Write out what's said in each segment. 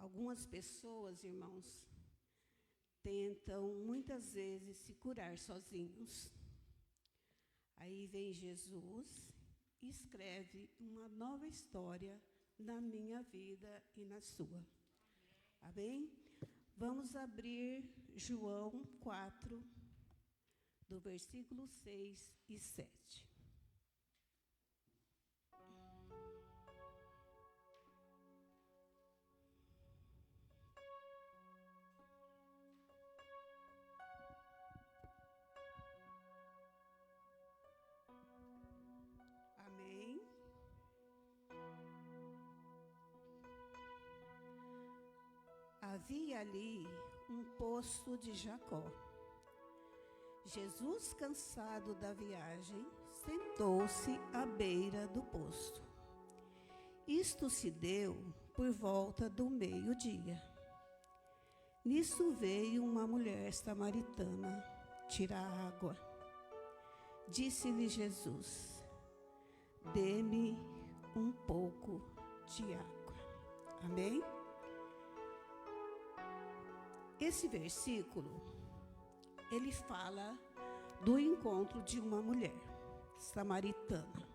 Algumas pessoas, irmãos, tentam muitas vezes se curar sozinhos. Aí vem Jesus e escreve uma nova história na minha vida e na sua. Amém? Vamos abrir João 4, do versículo 6 e 7. Amém? Havia ali um poço de Jacó. Jesus, cansado da viagem, sentou-se à beira do poço. Isto se deu por volta do meio-dia. Nisso veio uma mulher samaritana tirar água. Disse-lhe Jesus: dê-me um pouco de água. Amém? Esse versículo, ele fala do encontro de uma mulher samaritana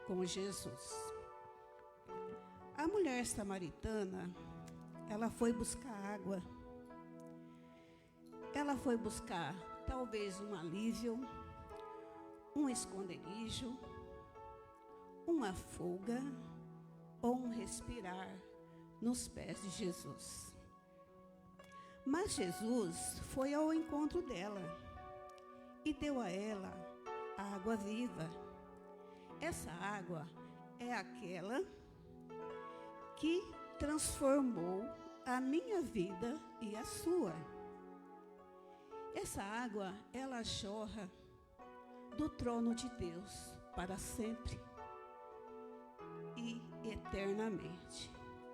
com Jesus. A mulher samaritana, ela foi buscar água. Ela foi buscar talvez um alívio, um esconderijo, uma fuga ou um respirar nos pés de Jesus. Mas Jesus foi ao encontro dela e deu a ela a água viva. Essa água é aquela que transformou a minha vida e a sua. Essa água, ela jorra do trono de Deus para sempre e eternamente.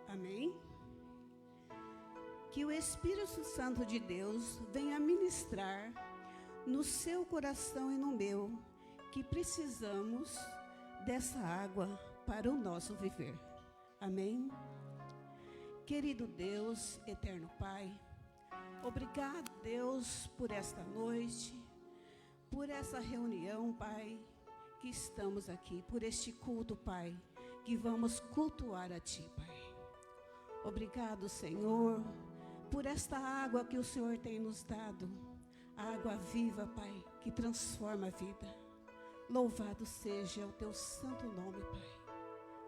Amém? Que o Espírito Santo de Deus venha ministrar no seu coração e no meu, que precisamos dessa água para o nosso viver. Amém? Querido Deus, eterno Pai, obrigado, Deus, por esta noite, por essa reunião, Pai, que estamos aqui, por este culto, Pai, que vamos cultuar a Ti, Pai. Obrigado, Senhor, por esta água que o Senhor tem nos dado, a água viva, Pai, que transforma a vida. Louvado seja o Teu santo nome, Pai.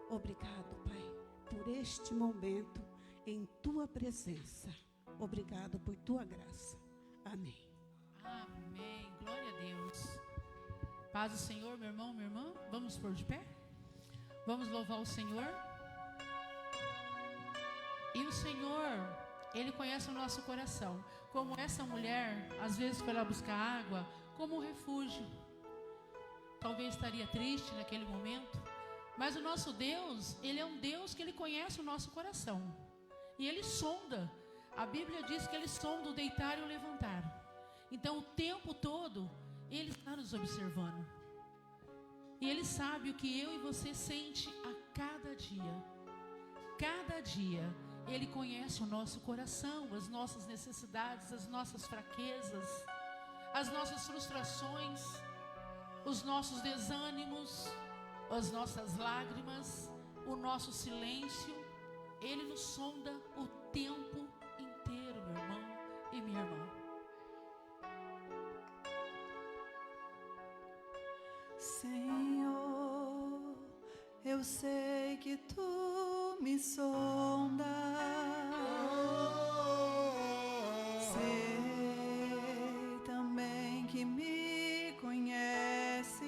Obrigado, Pai, por este momento em Tua presença. Obrigado por Tua graça. Amém. Amém. Glória a Deus. Paz do Senhor, meu irmão, minha irmã. Vamos pôr de pé? Vamos louvar o Senhor? E o Senhor, Ele conhece o nosso coração. Como essa mulher, às vezes foi lá buscar água, como um refúgio. Talvez estaria triste naquele momento. Mas o nosso Deus, Ele é um Deus que Ele conhece o nosso coração. E Ele sonda. A Bíblia diz que Ele sonda o deitar e o levantar. Então, o tempo todo, Ele está nos observando. E Ele sabe o que eu e você sente a cada dia. Cada dia. Ele conhece o nosso coração, as nossas necessidades, as nossas fraquezas, as nossas frustrações, os nossos desânimos, as nossas lágrimas, o nosso silêncio. Ele nos sonda o tempo inteiro, meu irmão e minha irmã. Senhor, eu sei que Tu me sondas. Sei também que me conheces.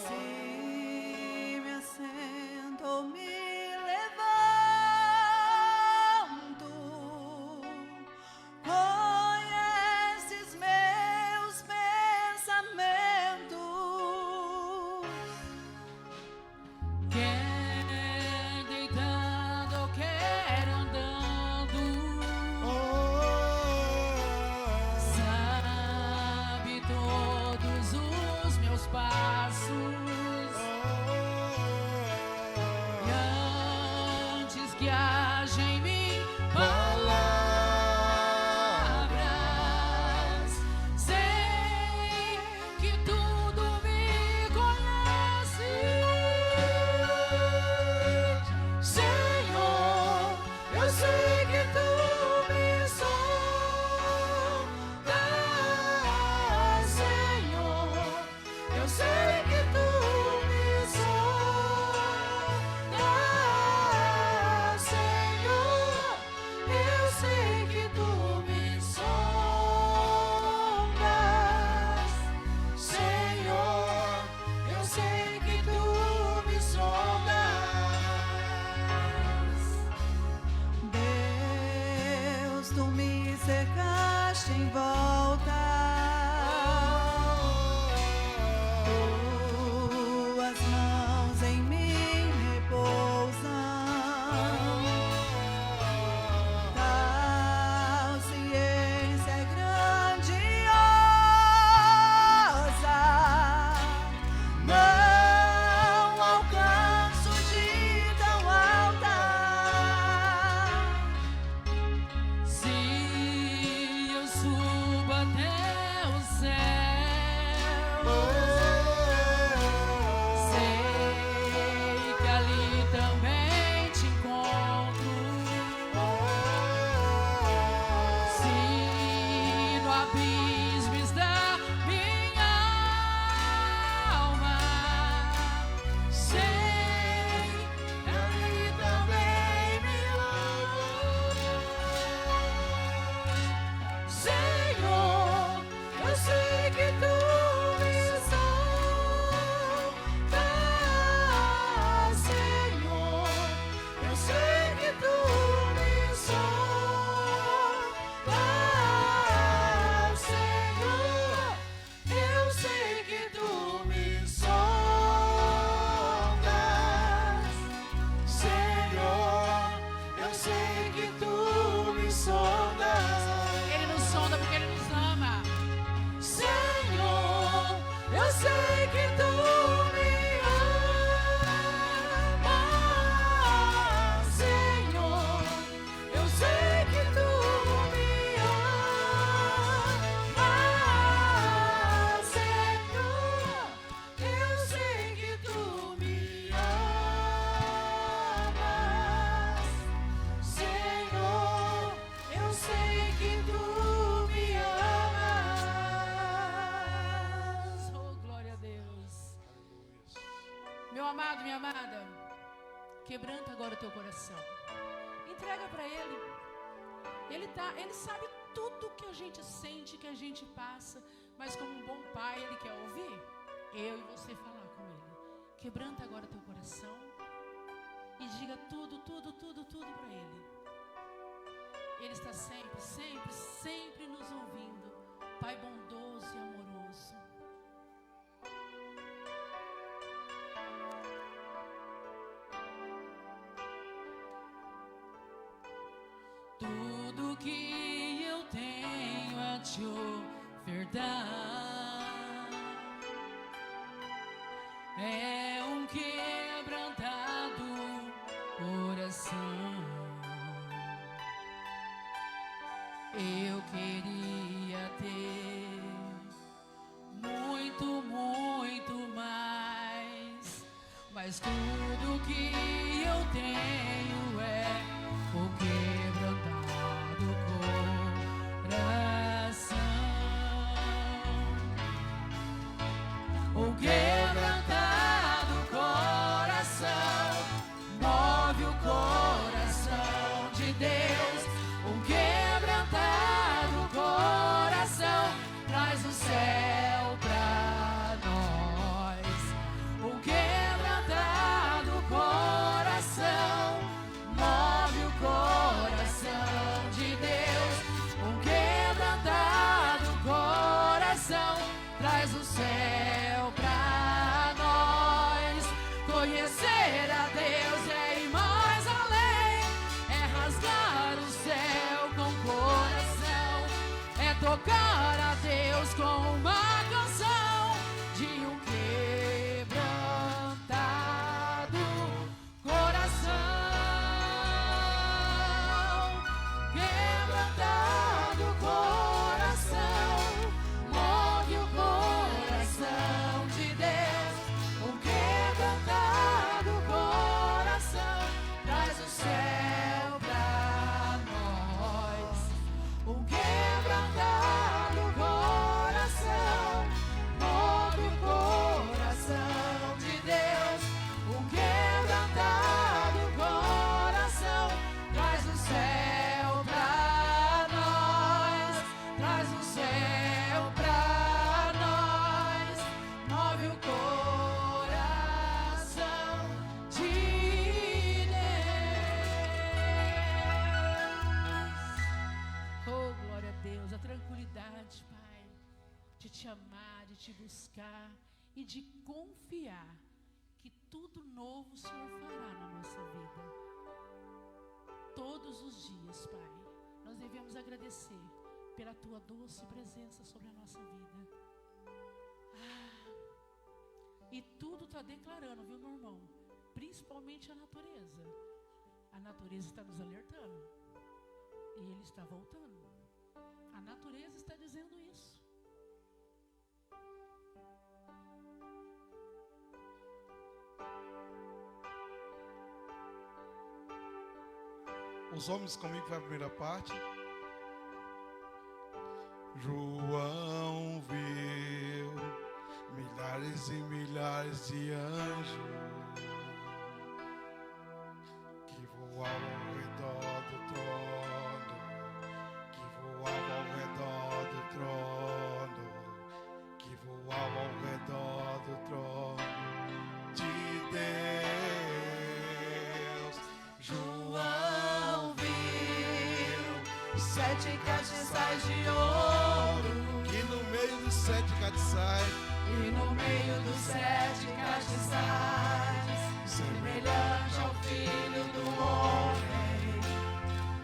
Se me assento ou me levanto, conheces meus pensamentos. Quer deitando, quer andando, cercaste em volta. Tuas mãos em mim repousam. Tal ciência é grandiosa. Não alcanço de tão alta. Se eu subo até o céu, sei que ali também te encontro. Se no abismo está minha alma, sei que ali também me ouves. Senhor, eu sei que tu me sondas. Senhor, eu sei que tu me sondas. Senhor, eu sei que tu me sondas. Senhor, eu sei que tu me sondas. Ele nos sonda porque Ele nos ama. Senhor, eu sei que tu me amas. Senhor, eu sei que tu me amas. Senhor, eu sei que tu me amas. Senhor, eu sei que tu me amas. Oh, glória a Deus. Meu amado, minha amada, quebranta agora o teu coração. Entrega para Ele. Ele sabe tudo que a gente sente, que a gente passa, mas como um bom pai, Ele quer ouvir eu e você falar com Ele. Quebranta agora teu coração e diga tudo, tudo, tudo, tudo para Ele. Ele está sempre, sempre, sempre nos ouvindo. Pai bondoso e amoroso. Tudo que eu tenho a te ofertar é um quebrantado coração. Eu queria ter muito, muito mais, mas tudo que eu tenho é o quebrantado coração. O quebrantado coração move o coração de Deus. O quebrantado coração traz o céu pra nós. O quebrantado coração move o coração de Deus. O quebrantado coração traz o céu pra nós. Conhecer a Deus é ir mais além, é rasgar o céu com o coração, é tocar a Deus com uma canção de um quebrantado coração. Quebrantado coração move o coração de Deus. Um quebrantado coração traz o céu pra nós. Um quebrantado coração amar, de te buscar e de confiar que tudo novo o Senhor fará na nossa vida. Todos os dias, Pai, nós devemos agradecer pela Tua doce presença sobre a nossa vida. E tudo está declarando, viu, meu irmão? Principalmente a natureza. A natureza está nos alertando. E Ele está voltando. A natureza está dizendo isso. Os homens comigo foi a primeira parte. João viu milhares e milhares de anjos que voavam ao redor do trono, que voavam ao redor do trono, que voavam ao redor do trono de Deus. João viu 7 castiçais de ouro, que no meio dos 7 castiçais, e no meio dos 7 castiçais, semelhante ao Filho do Homem.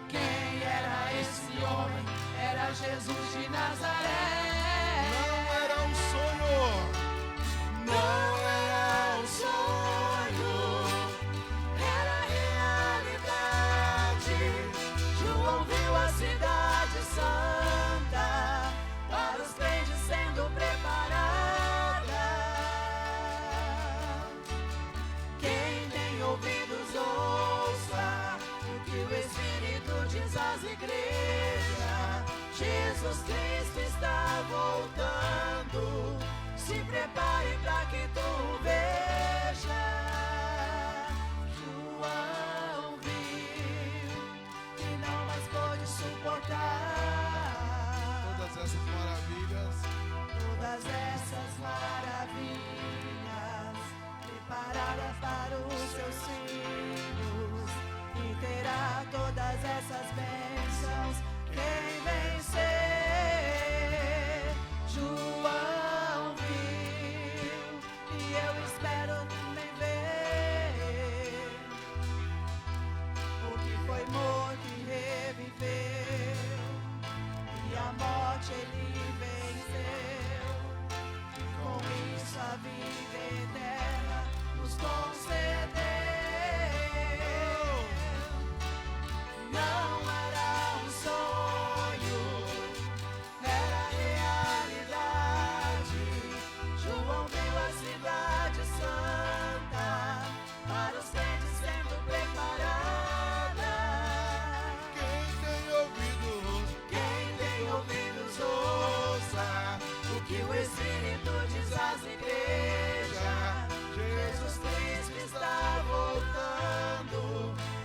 Quem era esse homem? Era Jesus de Nazaré. não era um sonho, Não era um sonho, era realidade. João viu a cidade santa para os crentes sendo preparada. Quem tem ouvidos ouça o que o Espírito diz às igrejas. Jesus Cristo está voltando. Se prepare para que tu veja. João viu e não mais pôde suportar todas essas maravilhas. todas essas maravilhas preparadas para os seus filhos, e terá todas essas bênçãos quem vencer. João viu e eu espero também ver o que foi morto e reviveu, e a morte ele venceu. Com isso a vida eterna nos concedeu. Não era um sonho, era realidade. João viu a cidade santa para os crentes sendo preparada. Quem tem ouvidos, Quem tem ouvidos ouça o que o Espírito diz às igrejas. Jesus Cristo está voltando.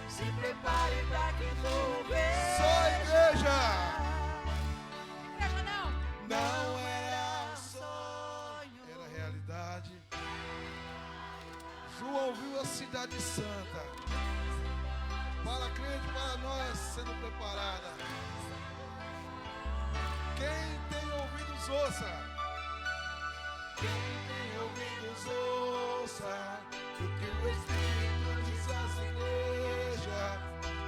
Se prepare para que tu veja. só a igreja. Igreja não! Não era um sonho. Era realidade. João viu a cidade santa para crente, para nós sendo preparada. Quem tem ouvidos ouça. Quem tem ouvidos ouça o que o Espírito diz às igrejas.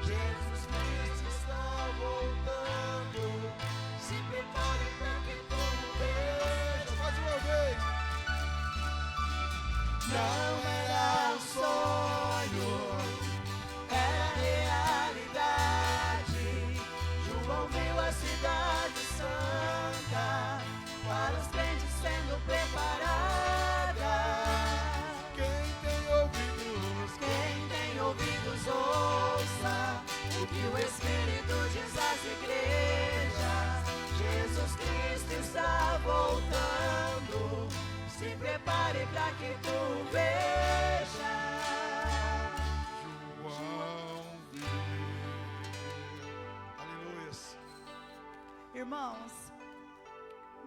Jesus Cristo está voltando. Se prepare para que tu veja. Mais uma vez. Não era um sonho, era realidade. João viu a cidade santa para os crentes sendo preparada. Quem tem ouvidos, Quem tem ouvidos ouça o que o Espírito diz às igrejas. Jesus Cristo está voltando. Se prepare para que tu veja. João viu. Aleluia. Irmãos,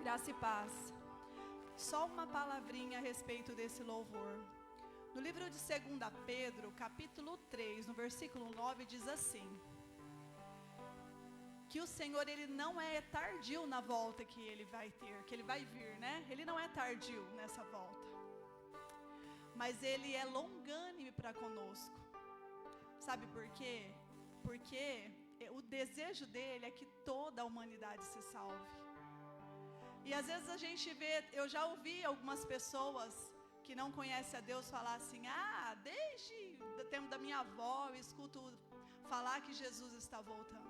graça e paz. Só uma palavrinha a respeito desse louvor. No livro de 2 Pedro, capítulo 3, no versículo 9, diz assim: que o Senhor, ele não é tardio na volta que ele vai ter, que ele vai vir, né? Ele não é tardio nessa volta. Mas ele é longânime para conosco. Sabe por quê? Porque o desejo dele é que toda a humanidade se salve. E às vezes a gente vê, eu já ouvi algumas pessoas que não conhecem a Deus falar assim: desde o tempo da minha avó eu escuto falar que Jesus está voltando.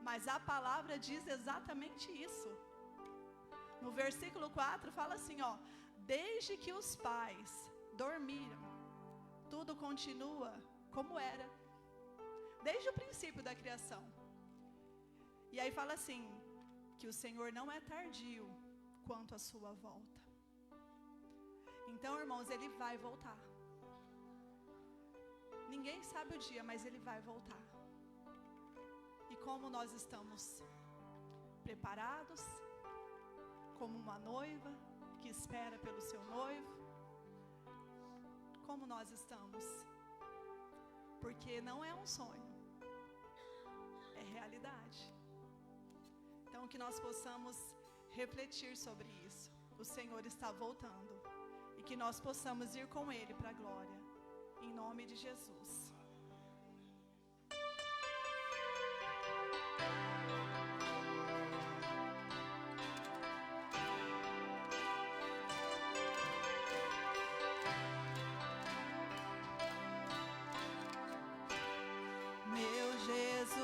Mas a palavra diz exatamente isso. No versículo 4 fala assim, desde que os pais dormiram, tudo continua como era, desde o princípio da criação. E aí fala assim, que o Senhor não é tardio quanto à sua volta. Então, irmãos, ele vai voltar. Ninguém sabe o dia, mas ele vai voltar. E como nós estamos preparados, como uma noiva que espera pelo seu noivo, como nós estamos? Porque não é um sonho, é realidade. Então, que nós possamos refletir sobre isso. O Senhor está voltando. E que nós possamos ir com Ele para a glória. Em nome de Jesus. Meu Jesus,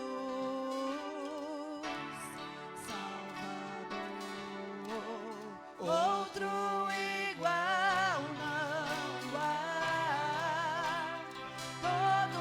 Salvador, outro igual não há. Todo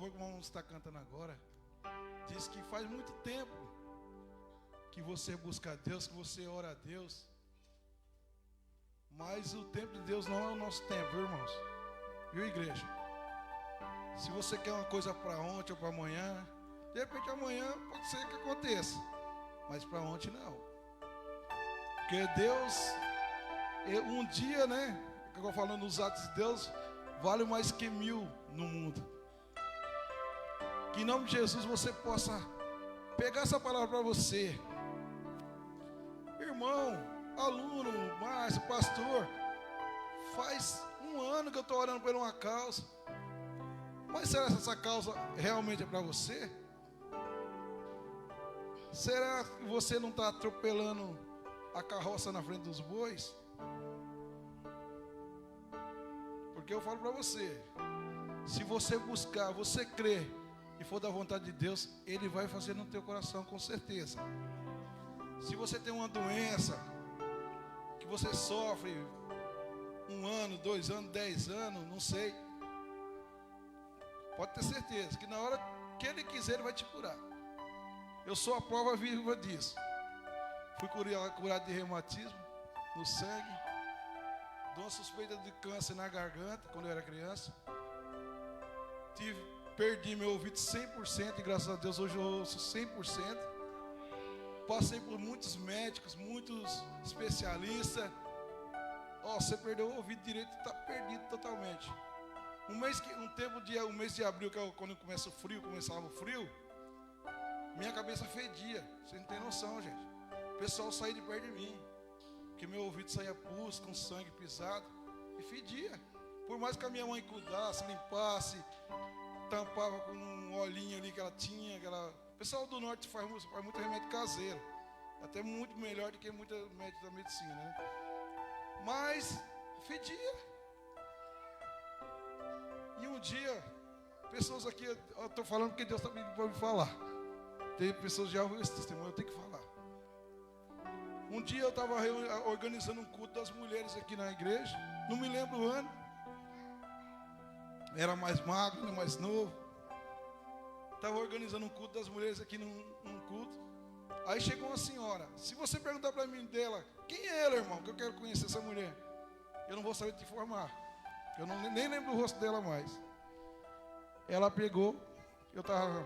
louvor que vamos estar cantando agora, diz que faz muito tempo que você busca a Deus, que você ora a Deus. Mas o tempo de Deus não é o nosso tempo, viu, irmãos? Viu, igreja? Se você quer uma coisa para ontem ou para amanhã, de repente amanhã pode ser que aconteça, mas para ontem não. Porque Deus, um dia, né? Que eu vou falando nos atos de Deus, vale mais que 1000 no mundo. Que em nome de Jesus você possa pegar essa palavra para você, irmão, aluno, Márcio, pastor. Faz um ano que eu estou orando por uma causa, mas será que essa causa realmente é para você? Será que você não está atropelando a carroça na frente dos bois? Porque eu falo para você, se você buscar, você crer e for da vontade de Deus, Ele vai fazer no teu coração com certeza. Se você tem uma doença que você sofre 1 ano, 2 anos, 10 anos, não sei, pode ter certeza que na hora que Ele quiser, Ele vai te curar. Eu sou a prova viva disso. Fui curado de reumatismo no sangue, de uma suspeita de câncer na garganta quando eu era criança. Perdi meu ouvido 100% e graças a Deus hoje eu ouço 100%. Passei por muitos médicos, muitos especialistas. Você perdeu o ouvido direito, está perdido totalmente. Um mês de abril, que é quando começava o frio, minha cabeça fedia. Você não tem noção, gente. O pessoal saía de perto de mim, porque meu ouvido saía pus, com sangue pisado, e fedia. Por mais que a minha mãe cuidasse, limpasse, tampava com um olhinho ali que ela tinha. O pessoal do norte faz muito remédio caseiro, até muito melhor do que muita médica da medicina, né? Mas fedia. E um dia, pessoas aqui, eu estou falando porque Deus está pedindo para me falar. Tem pessoas que já ouviram esse testemunho, eu tenho que falar. Um dia eu estava organizando um culto das mulheres aqui na igreja, não me lembro o ano. Era mais magro, mais novo. Estava organizando um culto das mulheres aqui num culto. Aí chegou uma senhora. Se você perguntar para mim dela, quem é ela, irmão? Que eu quero conhecer essa mulher. Eu não vou saber te informar. Eu nem lembro o rosto dela mais. Ela pegou, eu estava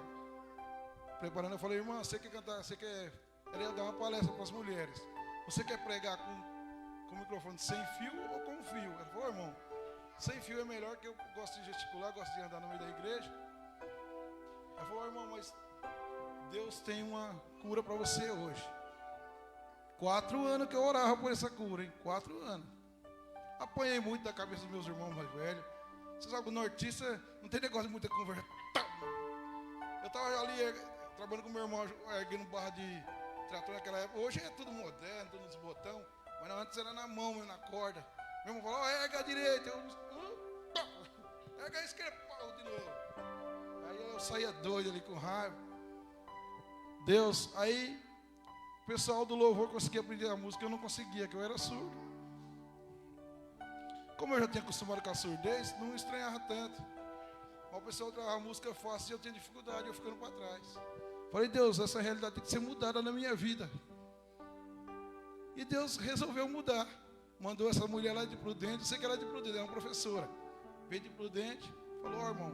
preparando, eu falei, irmã, você quer cantar, ela ia dar uma palestra para as mulheres. Você quer pregar com o microfone sem fio ou com fio? Ela falou, irmão, sem fio é melhor, que eu gosto de gesticular, gosto de andar no meio da igreja. Ela falou, irmão, mas Deus tem uma cura para você hoje. 4 anos que eu orava por essa cura, hein? 4 anos. Apanhei muito da cabeça dos meus irmãos mais velhos. Você sabe que o nortista não tem negócio de muita conversa. Eu estava ali trabalhando com meu irmão, erguendo barra de trator naquela época. Hoje é tudo moderno, tudo nos botão. Mas antes era na mão, na corda. Meu irmão falou, erga a direita. Erga a esquerda, pau, de novo. Aí eu saía doido ali com raiva. Deus, aí o pessoal do louvor conseguia aprender a música, eu não conseguia, que eu era surdo. Como eu já tinha acostumado com a surdez, não estranhava tanto. Mas o pessoal trava a música fácil e eu tinha dificuldade, eu ficando para trás. Falei, Deus, essa realidade tem que ser mudada na minha vida. E Deus resolveu mudar. Mandou essa mulher lá de Prudente, eu sei que ela é de Prudente, ela é uma professora. Veio de Prudente, falou, irmão,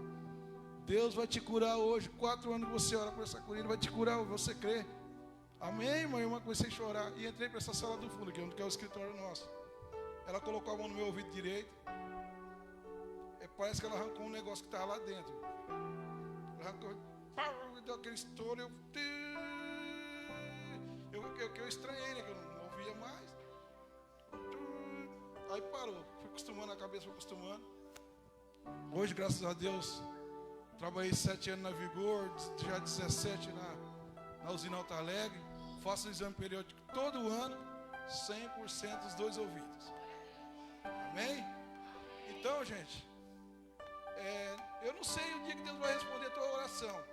Deus vai te curar hoje. 4 anos que você ora por essa cura, Ele vai te curar, você crê. Amém, irmã? Eu comecei a chorar e entrei para essa sala do fundo, que é o escritório nosso. Ela colocou a mão no meu ouvido direito. Parece que ela arrancou um negócio que estava lá dentro. Ela arrancou, deu aquele estouro, eu estranhei, né? Que eu não ouvia mais. Aí parou, fui acostumando a cabeça, fui acostumando. Hoje, graças a Deus, trabalhei 7 anos na Vigor, já 17 na usina Alto Alegre. Faço o exame periódico todo ano, 100% dos 2 ouvidos. Amém? Então, gente, eu não sei o dia que Deus vai responder a tua oração.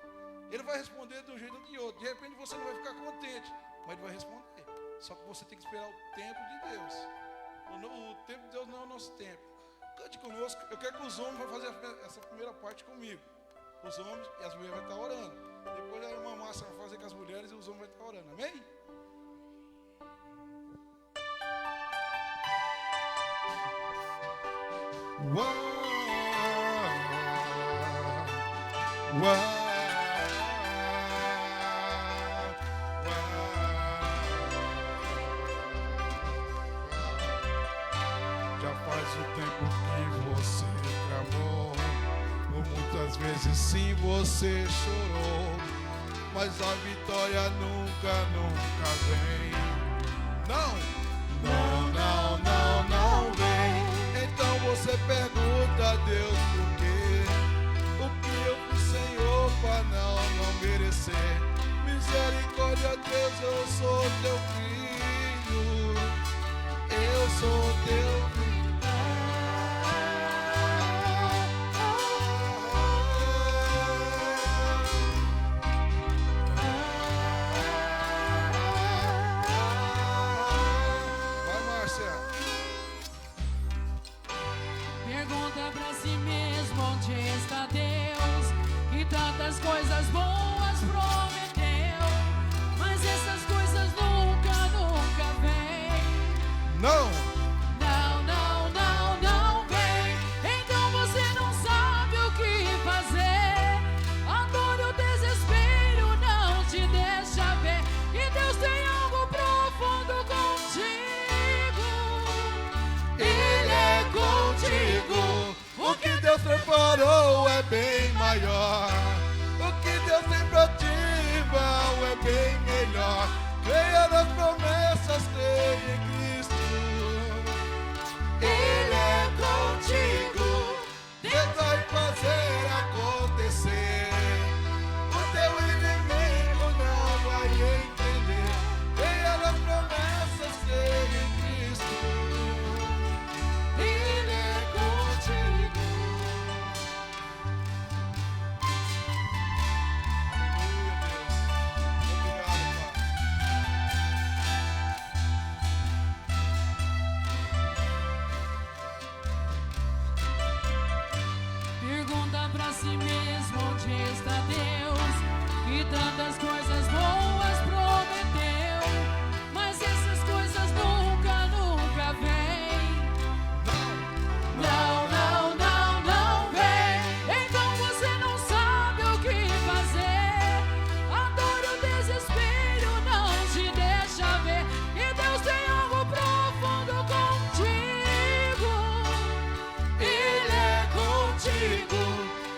Ele vai responder de um jeito ou de outro. De repente você não vai ficar contente, mas Ele vai responder. Só que você tem que esperar o tempo de Deus. O tempo de Deus não é o nosso tempo. Cante conosco. Eu quero que os homens vão fazer essa primeira parte comigo. os homens e as mulheres vão estar orando. Depois a irmã Márcia vai fazer com as mulheres e os homens vão estar orando. Amém? Já faz o tempo que você travou, por muitas vezes sim você chorou, mas a vitória nunca vem. Não vem. Então você pergunta a Deus por quê? O que eu fiz, Senhor, para não merecer? Misericórdia, Deus, eu sou teu filho. Eu sou teu filho. Vai, Márcia. Pergunta pra si mesmo onde está Deus, que tantas coisas boas prometeu, mas essas coisas nunca vêm. Não vem. Então você não sabe o que fazer. A dor e o desespero não te deixa ver que Deus tem algo profundo contigo. Ele é contigo. O que Deus preparou é bem maior. O que Deus tem pra ti, irmão, é bem melhor. Creia nas promessas, creia em Cristo. Ele é contigo. Deus vai fazer acontecer. O teu inimigo não vai entender. Creia nas promessas, creia em Cristo. Ele é contigo. Pergunta pra si mesmo onde está Deus, que tantas coisas boas prometeu, mas essas coisas nunca vêm. Não vem. Então você não sabe o que fazer. A dor e o desespero não te deixa ver que Deus tem algo profundo contigo. Ele é contigo.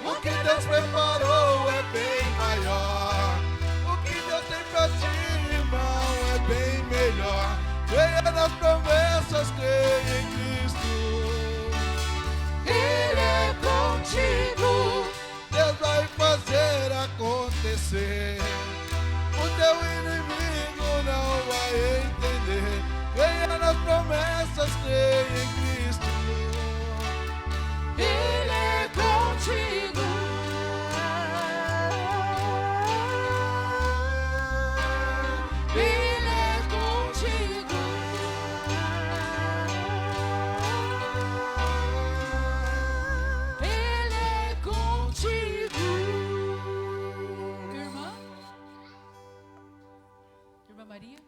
O que Deus preparou é bem maior. O que Deus tem pra ti, irmão, é bem melhor. Creia nas promessas, creia em Cristo. Ele é contigo. Deus vai fazer acontecer. O teu inimigo não vai entender. Creia nas promessas, creia em Cristo. Ele é contigo. Ele é contigo. Ele é contigo. Irmã? Irmã Maria?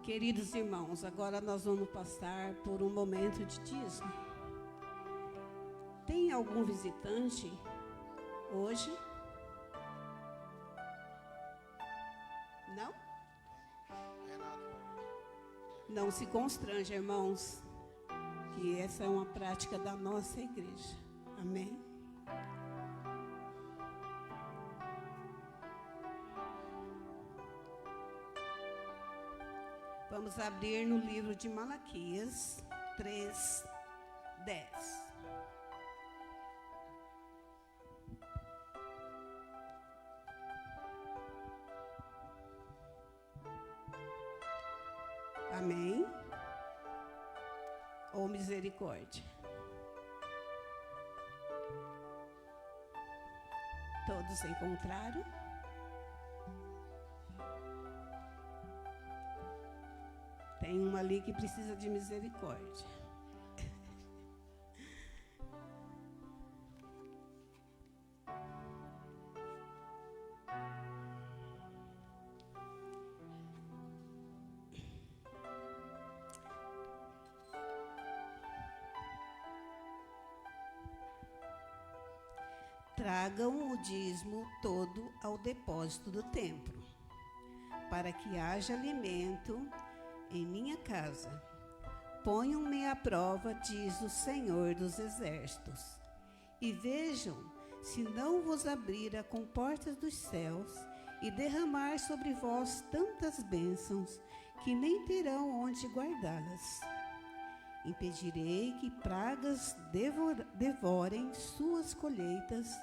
Queridos irmãos, agora nós vamos passar por um momento de dízimo. Tem algum visitante hoje? Não? Não se constranja, irmãos, que essa é uma prática da nossa igreja. Amém? Vamos abrir no livro de Malaquias 3:10. Amém? Ou misericórdia? Todos encontraram? Tem uma ali que precisa de misericórdia. Tragam o dízimo todo ao depósito do templo, para que haja alimento em minha casa. Ponham-me à prova, diz o Senhor dos Exércitos, e vejam se não vos abrir a comporta dos céus e derramar sobre vós tantas bênçãos que nem terão onde guardá-las. Impedirei que pragas devorem suas colheitas,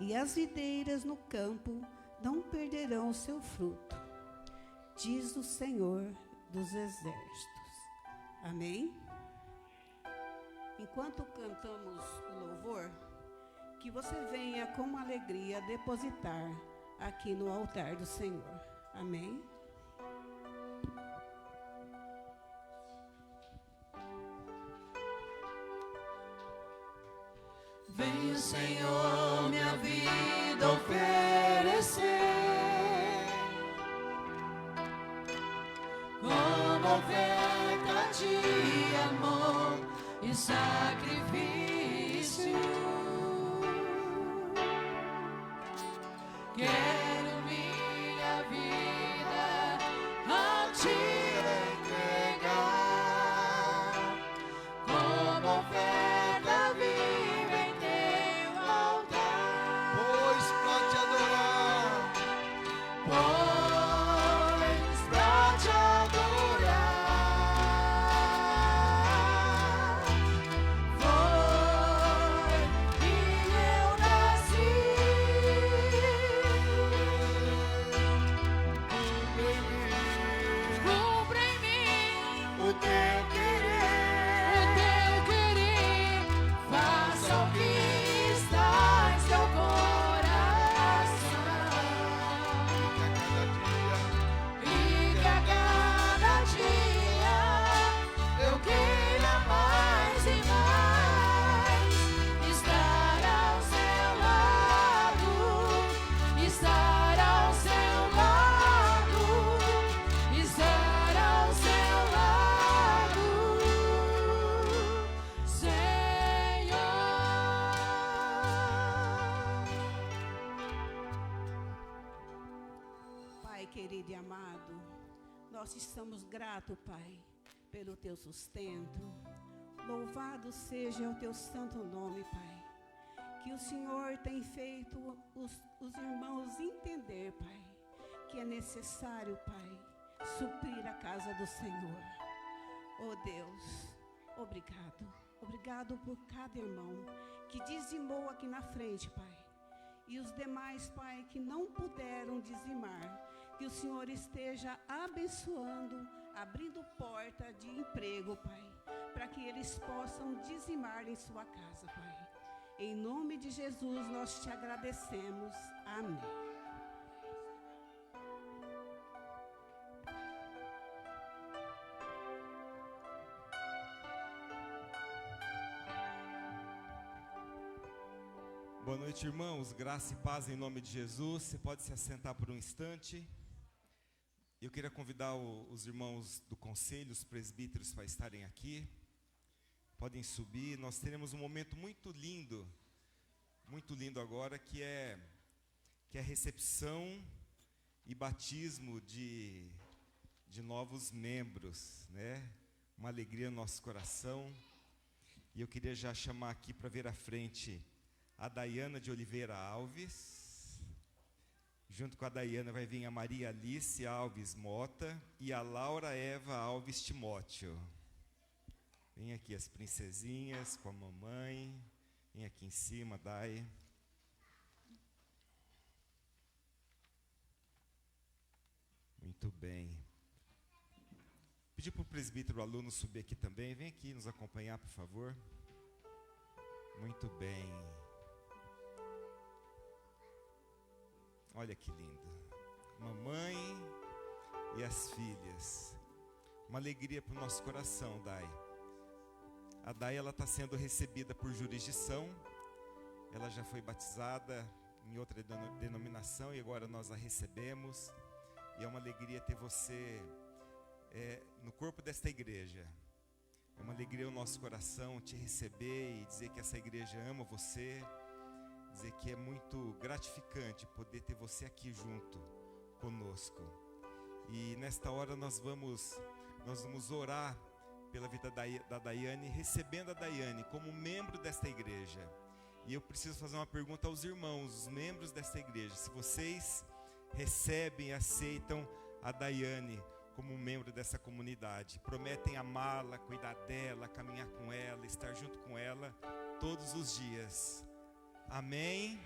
e as videiras no campo não perderão o seu fruto, diz o Senhor dos Exércitos. Amém? Enquanto cantamos o louvor, que você venha com alegria depositar aqui no altar do Senhor. Amém? Vem o Senhor minha vida oferecer, como oferta de amor e sacrifício. Quero minha vida a ti entregar, como oferta viva em teu altar. Pois pra te adorar, Pois pra te adorar foi que eu nasci. Cumpre em mim o teu querer, faça o que está em seu coração, e que a cada dia eu queira mais e mais estar ao seu lado, estar ao seu lado, estar ao seu lado, Senhor. Pai querido e amado, nós estamos gratos, Pai, pelo teu sustento. Louvado seja o teu santo nome, Pai. Que o Senhor tem feito os irmãos entender, Pai, que é necessário, Pai, suprir a casa do Senhor. Oh Deus, obrigado. Obrigado por cada irmão que dizimou aqui na frente, Pai. E os demais, Pai, que não puderam dizimar, que o Senhor esteja abençoando, abrindo porta de emprego, Pai, para que eles possam dizimar em sua casa, Pai. Em nome de Jesus, nós te agradecemos. Amém. Boa noite, irmãos. Graça e paz em nome de Jesus. Você pode se assentar por um instante. Eu queria convidar os irmãos do conselho, os presbíteros, para estarem aqui. Podem subir. Nós teremos um momento muito lindo agora, que é recepção e batismo de novos membros, né? Uma alegria no nosso coração. E eu queria já chamar aqui para ver à frente a Daiana de Oliveira Alves. Junto com a Daiana vai vir a Maria Alice Alves Mota e a Laura Eva Alves Timóteo. Vem aqui as princesinhas com a mamãe. Vem aqui em cima, Dai. Muito bem. Pedir para o presbítero aluno subir aqui também. Vem aqui nos acompanhar, por favor. Muito bem. Olha que lindo. Mamãe e as filhas. Uma alegria para o nosso coração, Dai. A Dai, ela está sendo recebida por jurisdição. Ela já foi batizada em outra denominação e agora nós a recebemos. E é uma alegria ter você no corpo desta igreja. É uma alegria o nosso coração te receber e dizer que essa igreja ama você. Dizer que é muito gratificante poder ter você aqui junto conosco. E nesta hora nós vamos orar pela vida da Daiane, recebendo a Daiane como membro desta igreja. E eu preciso fazer uma pergunta aos irmãos, os membros desta igreja. Se vocês recebem e aceitam a Daiane como membro dessa comunidade, prometem amá-la, cuidar dela, caminhar com ela, estar junto com ela todos os dias. Amém?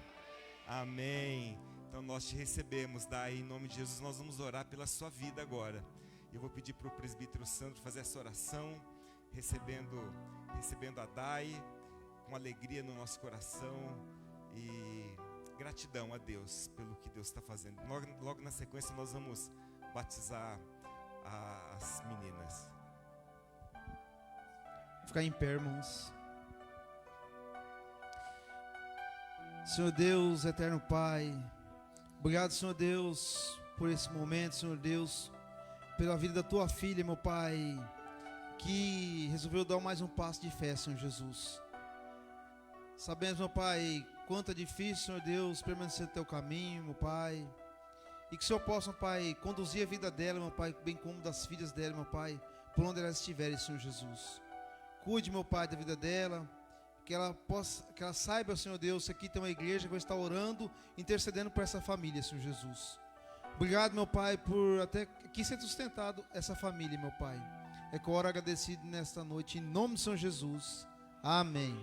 Amém. Então nós te recebemos, Dai, em nome de Jesus. Nós vamos orar pela sua vida agora. Eu vou pedir para o presbítero Sandro fazer essa oração, recebendo a Dai, com alegria no nosso coração e gratidão a Deus pelo que Deus está fazendo. Logo na sequência nós vamos batizar as meninas. Vou ficar em pé, irmãos. Senhor Deus, eterno Pai, obrigado, Senhor Deus, por esse momento, Senhor Deus, pela vida da tua filha, meu Pai, que resolveu dar mais um passo de fé, Senhor Jesus. Sabemos, meu Pai, quanto é difícil, Senhor Deus, permanecer no teu caminho, meu Pai, e que o Senhor possa, meu Pai, conduzir a vida dela, meu Pai, bem como das filhas dela, meu Pai, por onde elas estiverem, Senhor Jesus. Cuide, meu Pai, da vida dela, que ela saiba, Senhor Deus, que aqui tem uma igreja que vai estar orando, intercedendo por essa família, Senhor Jesus. Obrigado, meu Pai, por até aqui ser sustentado essa família, meu Pai. É que eu oro agradecido nesta noite, em nome de São Jesus. Amém.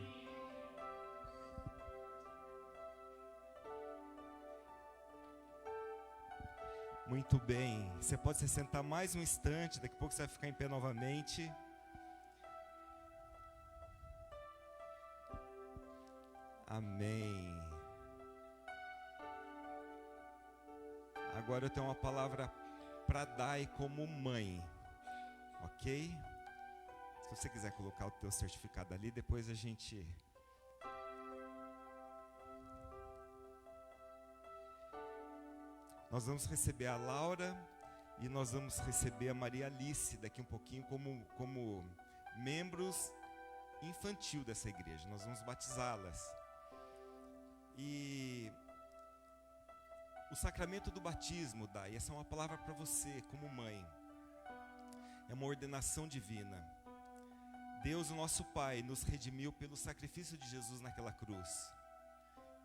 Muito bem. Você pode se sentar mais um instante, daqui a pouco você vai ficar em pé novamente. Amém. Agora eu tenho uma palavra para Dai como mãe, ok? Se você quiser colocar o teu certificado ali, depois a gente... Nós vamos receber a Laura e nós vamos receber a Maria Alice daqui um pouquinho como membros infantil dessa igreja. Nós vamos batizá-las. E o sacramento do batismo, Dai, essa é uma palavra para você como mãe. É uma ordenação divina. Deus, o nosso Pai, nos redimiu pelo sacrifício de Jesus naquela cruz.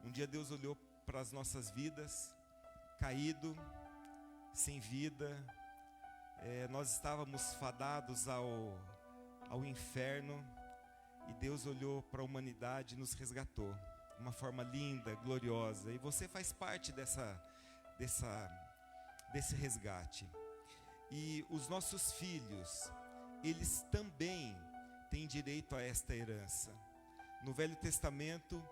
Um dia Deus olhou para as nossas vidas, caído, sem vida. Nós estávamos fadados ao inferno. E Deus olhou para a humanidade e nos resgatou. Uma forma linda, gloriosa. E você faz parte desse resgate. E os nossos filhos, eles também têm direito a esta herança. No Velho Testamento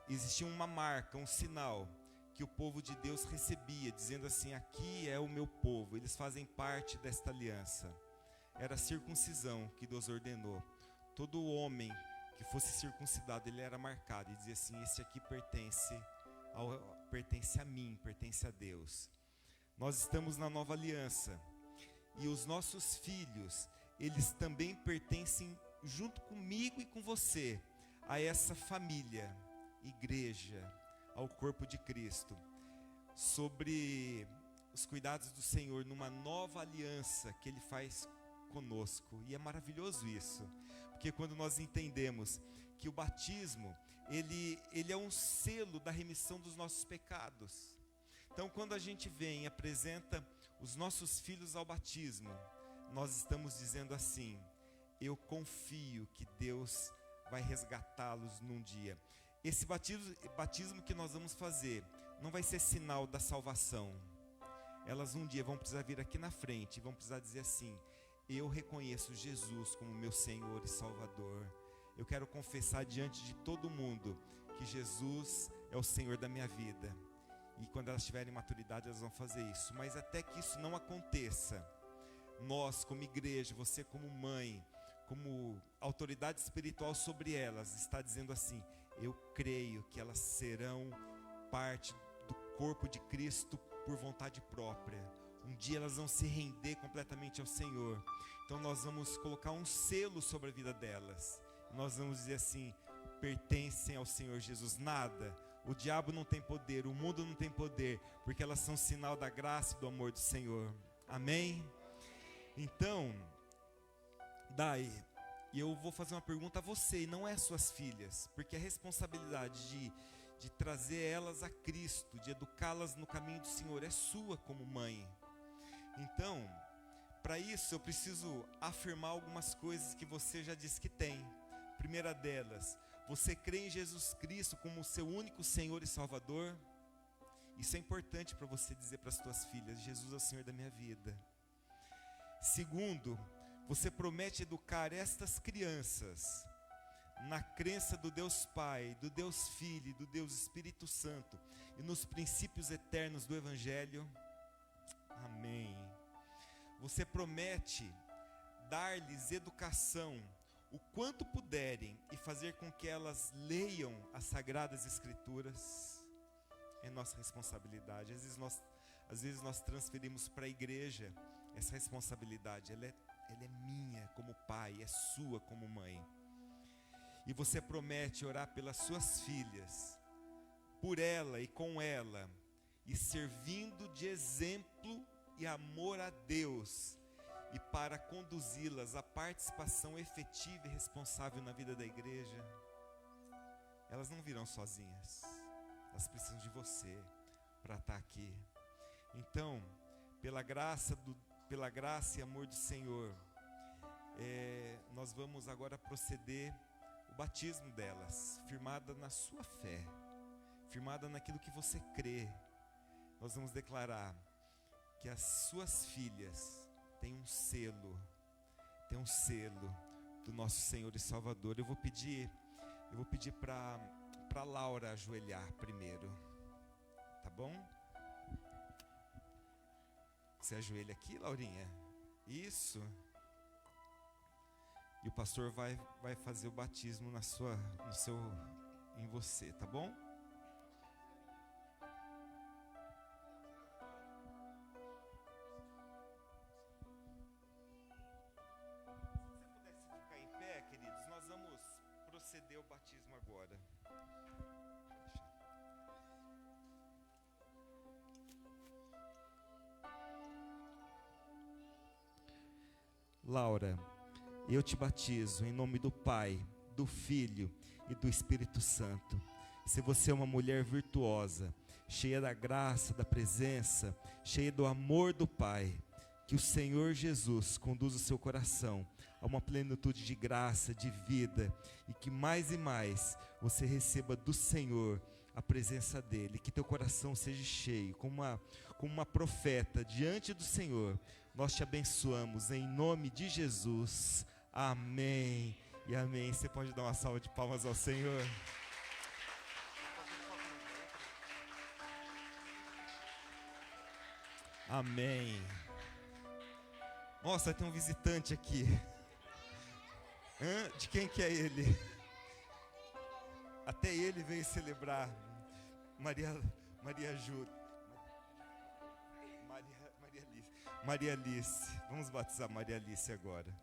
existia uma marca, um sinal que o povo de Deus recebia, dizendo assim: aqui é o meu povo, eles fazem parte desta aliança. Era a circuncisão que Deus ordenou. Todo homem que fosse circuncidado, ele era marcado e dizia assim: esse aqui pertence a mim, pertence a Deus. Nós estamos na nova aliança e os nossos filhos, eles também pertencem junto comigo e com você a essa família, igreja, ao corpo de Cristo, sobre os cuidados do Senhor numa nova aliança que Ele faz conosco. E é maravilhoso isso, porque quando nós entendemos que o batismo, ele é um selo da remissão dos nossos pecados. Então quando a gente vem e apresenta os nossos filhos ao batismo, nós estamos dizendo assim: eu confio que Deus vai resgatá-los num dia. Esse batismo que nós vamos fazer não vai ser sinal da salvação. Elas um dia vão precisar vir aqui na frente e vão precisar dizer assim: eu reconheço Jesus como meu Senhor e Salvador. Eu quero confessar diante de todo mundo que Jesus é o Senhor da minha vida. E quando elas tiverem maturidade, elas vão fazer isso. Mas até que isso não aconteça, nós como igreja, você como mãe, como autoridade espiritual sobre elas, está dizendo assim: eu creio que elas serão parte do corpo de Cristo por vontade própria. Um dia elas vão se render completamente ao Senhor. Então nós vamos colocar um selo sobre a vida delas. Nós vamos dizer assim: pertencem ao Senhor Jesus. Nada, o diabo não tem poder, o mundo não tem poder, porque elas são sinal da graça e do amor do Senhor. Amém? Então, daí, eu vou fazer uma pergunta a você, e não é às suas filhas, porque a responsabilidade de trazer elas a Cristo, de educá-las no caminho do Senhor, é sua como mãe. Então, para isso eu preciso afirmar algumas coisas que você já disse que tem. Primeira delas, você crê em Jesus Cristo como o seu único Senhor e Salvador? Isso é importante para você dizer para as suas filhas: Jesus é o Senhor da minha vida. Segundo, você promete educar estas crianças na crença do Deus Pai, do Deus Filho e do Deus Espírito Santo e nos princípios eternos do Evangelho? Amém. Você promete dar-lhes educação o quanto puderem e fazer com que elas leiam as Sagradas Escrituras? É nossa responsabilidade. Às vezes nós transferimos para a igreja essa responsabilidade. Ela é minha como pai, é sua como mãe. E você promete orar pelas suas filhas, por ela e com ela, e servindo de exemplo e amor a Deus, e para conduzi-las à participação efetiva e responsável na vida da igreja. Elas não virão sozinhas, elas precisam de você para estar aqui. Então, pela graça e amor do Senhor, nós vamos agora proceder o batismo delas, firmada na sua fé, firmada naquilo que você crê. Nós vamos declarar que as suas filhas têm um selo do nosso Senhor e Salvador. Eu vou pedir para Laura ajoelhar primeiro, tá bom? Você ajoelha aqui, Laurinha? Isso. E o pastor vai fazer o batismo em você, tá bom? Proceder o batismo agora. Laura, eu te batizo em nome do Pai, do Filho e do Espírito Santo. Se você é uma mulher virtuosa, cheia da graça, da presença, cheia do amor do Pai, que o Senhor Jesus conduza o seu coração a uma plenitude de graça, de vida, e que mais e mais você receba do Senhor a presença dEle, que teu coração seja cheio, como uma profeta diante do Senhor. Nós te abençoamos em nome de Jesus, amém e amém. Você pode dar uma salva de palmas ao Senhor? Amém. Nossa, tem um visitante aqui. De quem que é ele? Até ele veio celebrar. Maria Alice. Vamos batizar Maria Alice agora.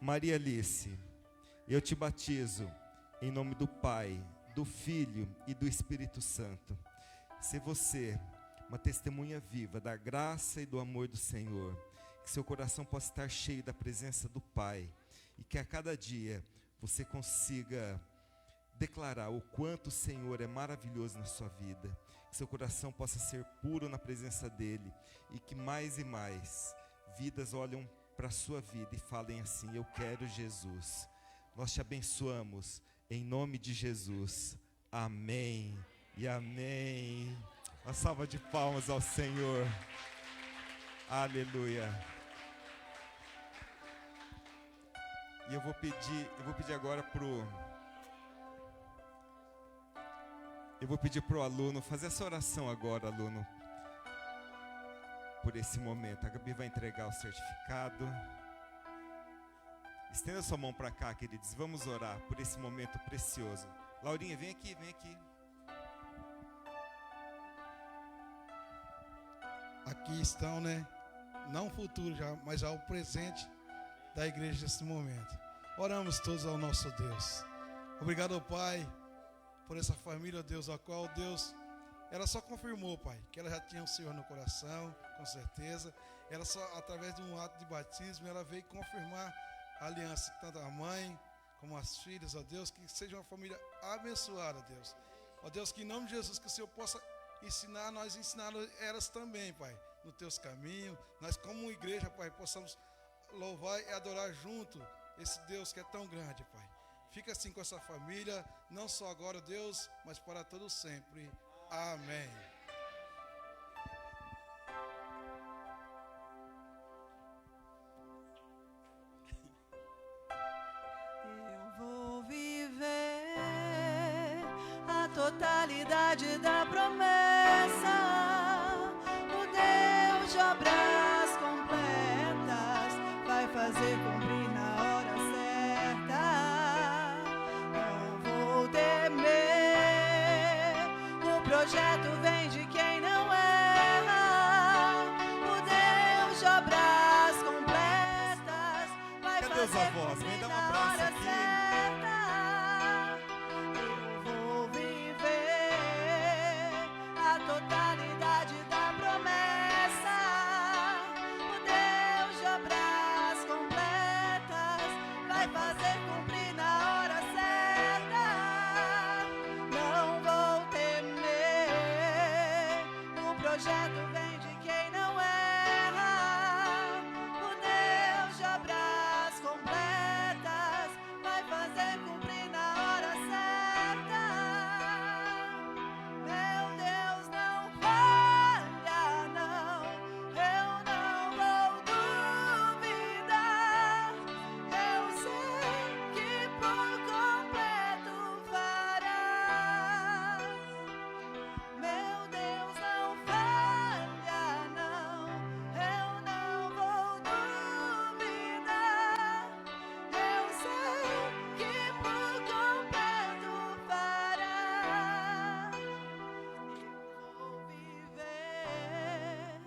Maria Alice, eu te batizo em nome do Pai, do Filho e do Espírito Santo. Se você, uma testemunha viva da graça e do amor do Senhor, que seu coração possa estar cheio da presença do Pai, e que a cada dia você consiga declarar o quanto o Senhor é maravilhoso na sua vida, que seu coração possa ser puro na presença dEle, e que mais e mais vidas olham para a sua vida e falem assim: eu quero Jesus. Nós te abençoamos em nome de Jesus, amém e amém. Uma salva de palmas ao Senhor. Aleluia. E eu vou pedir agora pro Eu vou pedir para o aluno fazer essa oração agora, aluno, por esse momento. A Gabi vai entregar o certificado. Estenda sua mão para cá, queridos. Vamos orar por esse momento precioso. Laurinha, vem aqui, vem aqui. Aqui estão, né? Não o futuro já, mas já o presente da igreja nesse momento. Oramos todos ao nosso Deus. Obrigado, Pai, por essa família, Deus, a qual, Deus, ela só confirmou, Pai, que ela já tinha o Senhor no coração, com certeza. Ela só, através de um ato de batismo, ela veio confirmar a aliança, tanto a mãe como as filhas, ó Deus, que seja uma família abençoada, Deus. Ó Deus, que em nome de Jesus, que o Senhor possa ensinar, nós ensinar elas também, Pai, nos teus caminhos. Nós, como igreja, Pai, possamos louvar e adorar junto esse Deus que é tão grande, Pai. Fica assim com essa família, não só agora, Deus, mas para todo sempre. Amém. Eu vou viver a totalidade da promessa, o Deus de obras completas vai fazer cumprir na hora certa. Não vou temer, o projeto vem de quem não erra, o Deus de obras completas vai Cadê os fazer avós? Vem cumprir dar um na abraço hora aqui. certa. Eu vou viver a totalidade da promessa, o Deus de obras completas vai fazer cumprir na hora certa. Não vou temer, o projeto vem de quem não erra, o Deus de obras completas vai fazer cumprir na hora certa. Meu Deus não falha, não, eu não vou duvidar. Eu sei que por completo fará. Meu Deus não falha, não, eu não vou duvidar. Eu sei que por completo fará. Vou viver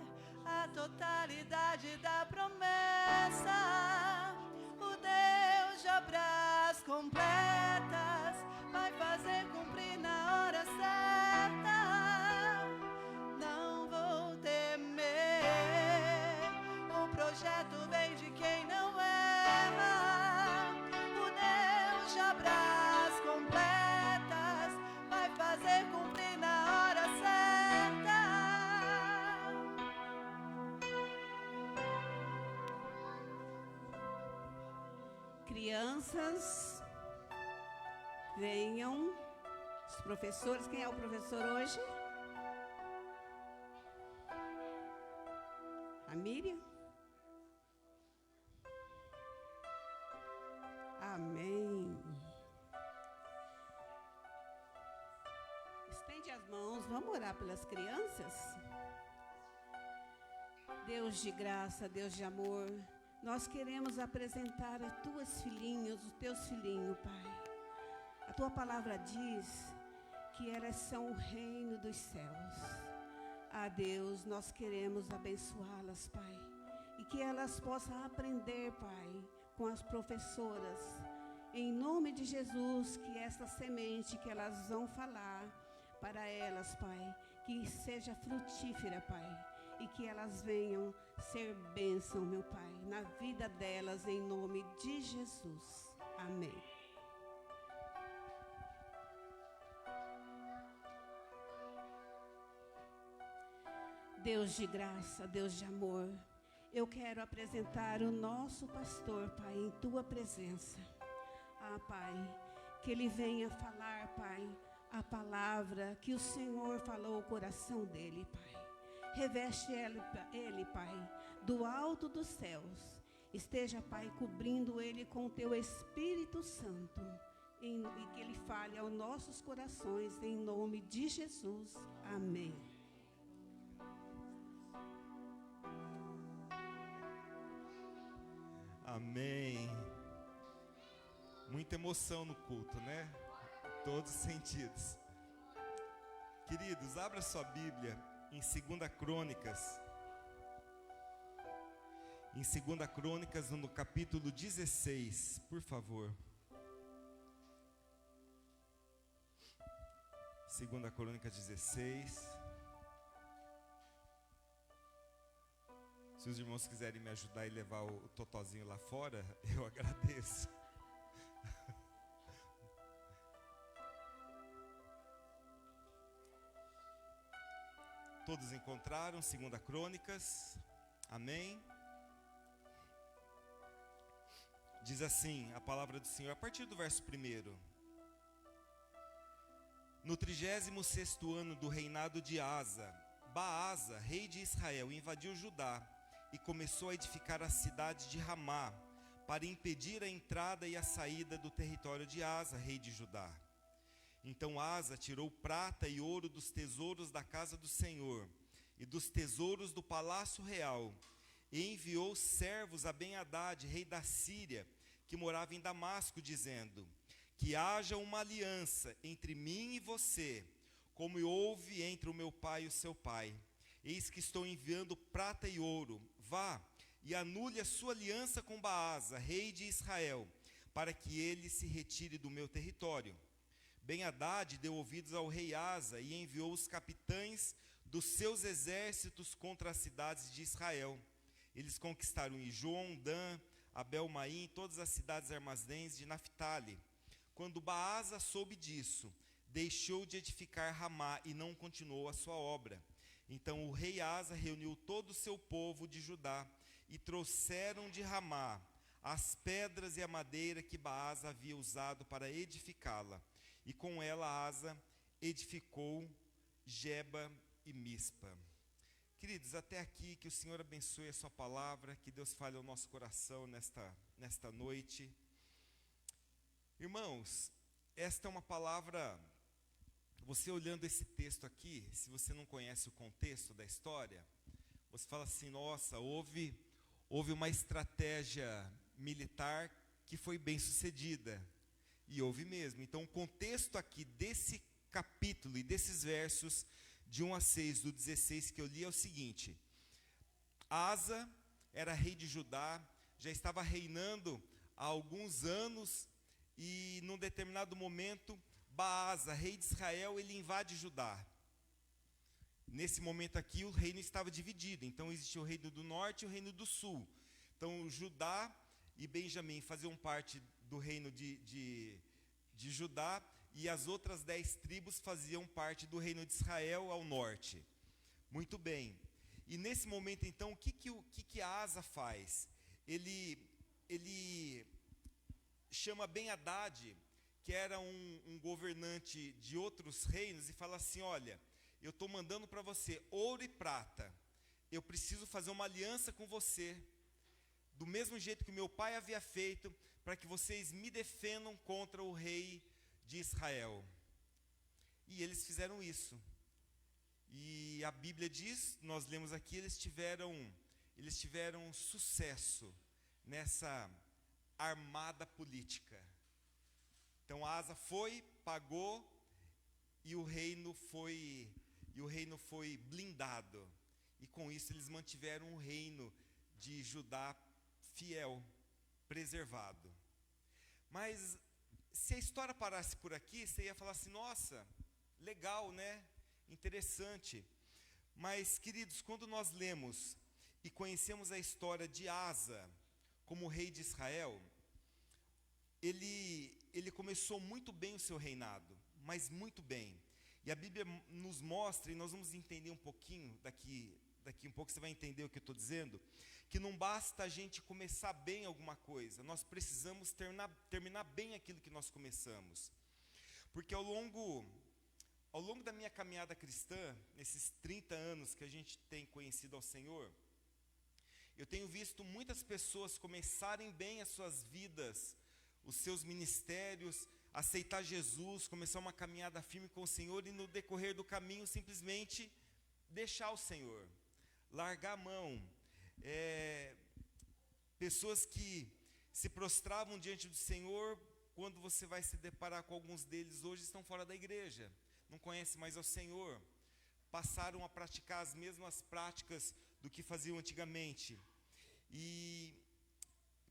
a totalidade da promessa, o Deus de obras completas vai fazer cumprir na hora certa. Não vou temer, o projeto vem de quem não erra, o Deus de obras completas vai fazer cumprir na hora certa. Crianças, venham. Os professores, quem é o professor hoje? A Miriam? Amém. Estende as mãos, vamos orar pelas crianças? Deus de graça, Deus de amor, nós queremos apresentar as tuas filhinhas, os teus filhinhos, Pai. A tua palavra diz que elas são o reino dos céus. Ah, Deus, nós queremos abençoá-las, Pai, e que elas possam aprender, Pai, com as professoras. Em nome de Jesus, que essa semente que elas vão falar para elas, Pai, que seja frutífera, Pai, e que elas venham ser bênção, meu Pai, na vida delas, em nome de Jesus. Amém. Deus de graça, Deus de amor, eu quero apresentar o nosso pastor, Pai, em tua presença. Ah, Pai, que ele venha falar, Pai, a palavra que o Senhor falou ao coração dele, Pai. Reveste ele, Pai, do alto dos céus. Esteja, Pai, cobrindo ele com o teu Espírito Santo. e que Ele fale aos nossos corações, em nome de Jesus. Amém. Amém. Muita emoção no culto, né? Todos os sentidos. Queridos, abra sua Bíblia em 2 Crônicas. Em 2 Crônicas, no capítulo 16, por favor. 2 Crônicas 16. Se os irmãos quiserem me ajudar e levar o totozinho lá fora, eu agradeço. Todos encontraram 2 Crônicas? Amém? Diz assim a palavra do Senhor, a partir do verso 1. No 36º ano do reinado de Asa, Baasa, rei de Israel, invadiu Judá e começou a edificar a cidade de Ramá, para impedir a entrada e a saída do território de Asa, rei de Judá. Então Asa tirou prata e ouro dos tesouros da casa do Senhor e dos tesouros do palácio real, e enviou servos a Ben-Hadad, rei da Síria, que morava em Damasco, dizendo: que haja uma aliança entre mim e você, como houve entre o meu pai e o seu pai. Eis que estou enviando prata e ouro. Vá e anule a sua aliança com Baasa, rei de Israel, para que ele se retire do meu território. Ben-Hadad deu ouvidos ao rei Asa e enviou os capitães dos seus exércitos contra as cidades de Israel. Eles conquistaram Ijon, Dan, Abel-Maim, todas as cidades armazéns de Naphtali. Quando Baasa soube disso, deixou de edificar Ramá e não continuou a sua obra. Então o rei Asa reuniu todo o seu povo de Judá e trouxeram de Ramá as pedras e a madeira que Baasa havia usado para edificá-la. E com ela Asa edificou Geba e Mispa. Queridos, até aqui, que o Senhor abençoe a sua palavra, que Deus fale ao nosso coração nesta noite. Irmãos, esta é uma palavra, você olhando esse texto aqui, se você não conhece o contexto da história, você fala assim, nossa, houve uma estratégia militar que foi bem sucedida, e houve mesmo. Então o contexto aqui desse capítulo e desses versos, de 1 a 6, do 16 que eu li, é o seguinte: Asa era rei de Judá, já estava reinando há alguns anos, e num determinado momento, Baasa, rei de Israel, ele invade Judá. Nesse momento aqui, o reino estava dividido, então existia o reino do norte e o reino do sul. Então Judá e Benjamim faziam parte do reino de Judá, e as outras 10 tribos faziam parte do reino de Israel ao norte. Muito bem. E nesse momento, então, o que Asa faz? Ele chama Ben-Hadad, que era um governante de outros reinos, e fala assim, olha, eu estou mandando para você ouro e prata, eu preciso fazer uma aliança com você, do mesmo jeito que meu pai havia feito, para que vocês me defendam contra o rei de Israel. E eles fizeram isso. E a Bíblia diz, nós lemos aqui, eles tiveram sucesso nessa armada política. Então Asa pagou, e o reino foi blindado. E com isso eles mantiveram o reino de Judá fiel, preservado. Mas se a história parasse por aqui, você ia falar assim, nossa, legal, né? Interessante. Mas, queridos, quando nós lemos e conhecemos a história de Asa como rei de Israel, ele começou muito bem o seu reinado, mas muito bem. E a Bíblia nos mostra, e nós vamos entender um pouquinho, daqui um pouco você vai entender o que eu estou dizendo, que não basta a gente começar bem alguma coisa, nós precisamos terminar bem aquilo que nós começamos. Porque ao longo da minha caminhada cristã, nesses 30 anos que a gente tem conhecido ao Senhor, eu tenho visto muitas pessoas começarem bem as suas vidas, os seus ministérios, aceitar Jesus, começar uma caminhada firme com o Senhor e no decorrer do caminho simplesmente deixar o Senhor, largar a mão. Pessoas que se prostravam diante do Senhor, quando você vai se deparar com alguns deles hoje, estão fora da igreja, não conhecem mais ao Senhor, passaram a praticar as mesmas práticas do que faziam antigamente, e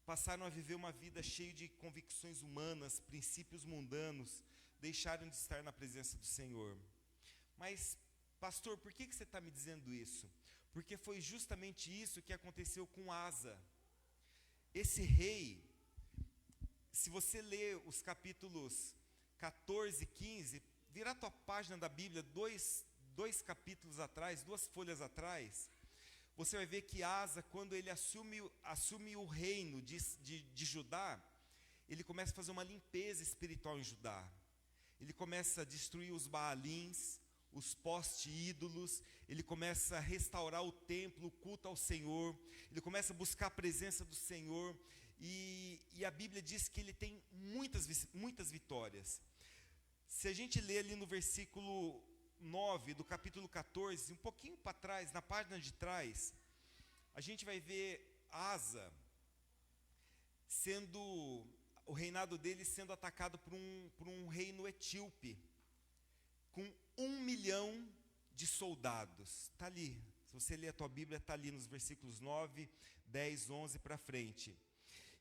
passaram a viver uma vida cheia de convicções humanas, princípios mundanos, deixaram de estar na presença do Senhor. Mas, pastor, por que você está me dizendo isso? Porque foi justamente isso que aconteceu com Asa. Esse rei, se você ler os capítulos 14 e 15, virar a tua página da Bíblia, dois capítulos atrás, 2 folhas atrás, você vai ver que Asa, quando ele assume o reino de Judá, ele começa a fazer uma limpeza espiritual em Judá. Ele começa a destruir os Baalins, os poste-ídolos, ele começa a restaurar o templo, o culto ao Senhor, ele começa a buscar a presença do Senhor, e a Bíblia diz que ele tem muitas vitórias. Se a gente ler ali no versículo 9 do capítulo 14, um pouquinho para trás, na página de trás, a gente vai ver Asa o reinado dele sendo atacado por um reino etíope, com 1 milhão de soldados. Está ali, se você ler a tua Bíblia, está ali nos versículos 9, 10, 11 para frente.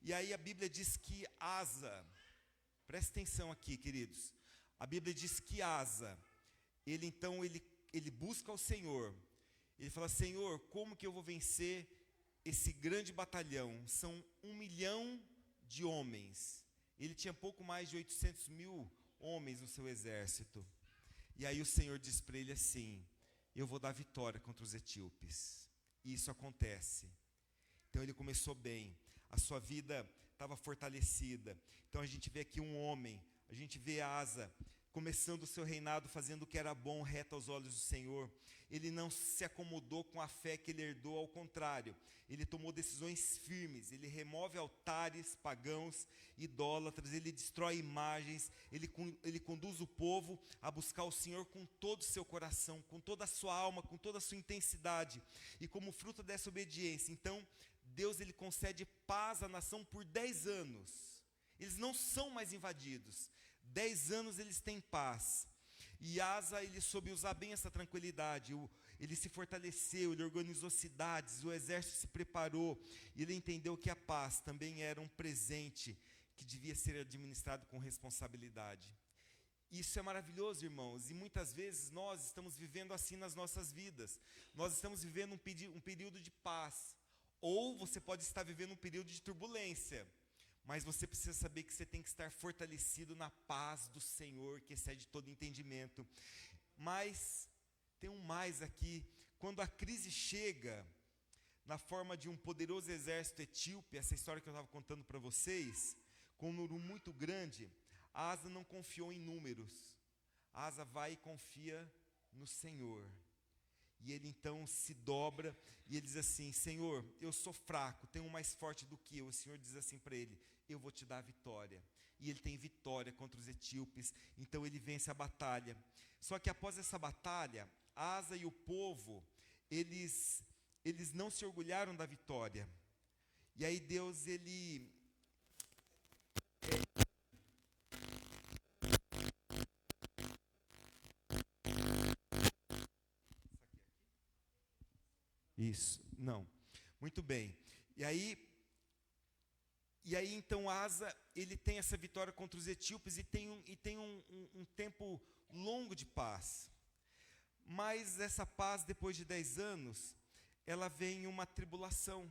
E aí a Bíblia diz que Asa, presta atenção aqui, queridos, a Bíblia diz que Asa, ele busca o Senhor, ele fala: Senhor, como que eu vou vencer esse grande batalhão? São 1 milhão de homens, ele tinha pouco mais de 800 mil homens no seu exército. E aí o Senhor diz para ele assim: eu vou dar vitória contra os etíopes. E isso acontece. Então ele começou bem, a sua vida estava fortalecida. Então a gente vê aqui um homem, a gente vê Asa começando o seu reinado, fazendo o que era bom, reto aos olhos do Senhor. Ele não se acomodou com a fé que ele herdou, ao contrário, ele tomou decisões firmes, ele remove altares pagãos, idólatras, ele destrói imagens, ele conduz o povo a buscar o Senhor com todo o seu coração, com toda a sua alma, com toda a sua intensidade, e como fruto dessa obediência, então, Deus ele concede paz à nação por 10 anos, eles não são mais invadidos, 10 anos eles têm paz. E Asa, ele soube usar bem essa tranquilidade, ele se fortaleceu, ele organizou cidades, o exército se preparou, e ele entendeu que a paz também era um presente que devia ser administrado com responsabilidade. Isso é maravilhoso, irmãos, e muitas vezes nós estamos vivendo assim nas nossas vidas. Nós estamos vivendo um período de paz, ou você pode estar vivendo um período de turbulência. Mas você precisa saber que você tem que estar fortalecido na paz do Senhor, que excede todo entendimento. Mas tem um mais aqui. Quando a crise chega na forma de um poderoso exército etíope, essa história que eu estava contando para vocês, com um número muito grande, Asa não confiou em números. Asa vai e confia no Senhor. E ele então se dobra e ele diz assim: Senhor, eu sou fraco, tenho um mais forte do que eu. O Senhor diz assim para ele: eu vou te dar a vitória. E ele tem vitória contra os etíopes, então ele vence a batalha. Só que após essa batalha, Asa e o povo, eles não se orgulharam da vitória. E aí Deus, ele Isso, não. Muito bem. E aí então Asa, ele tem essa vitória contra os etíopes e tem um tempo longo de paz. Mas essa paz, depois de 10 anos, ela vem uma tribulação.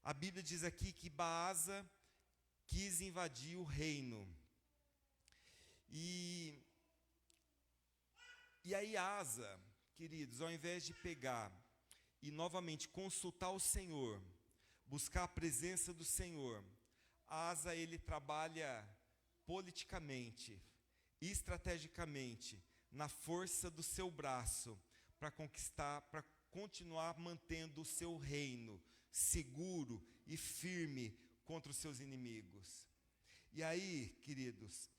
A Bíblia diz aqui que Baasa quis invadir o reino. E aí Asa, queridos, ao invés de pegar e novamente consultar o Senhor, buscar a presença do Senhor, Asa, ele trabalha politicamente, estrategicamente, na força do seu braço, para conquistar, para continuar mantendo o seu reino seguro e firme contra os seus inimigos. E aí, queridos,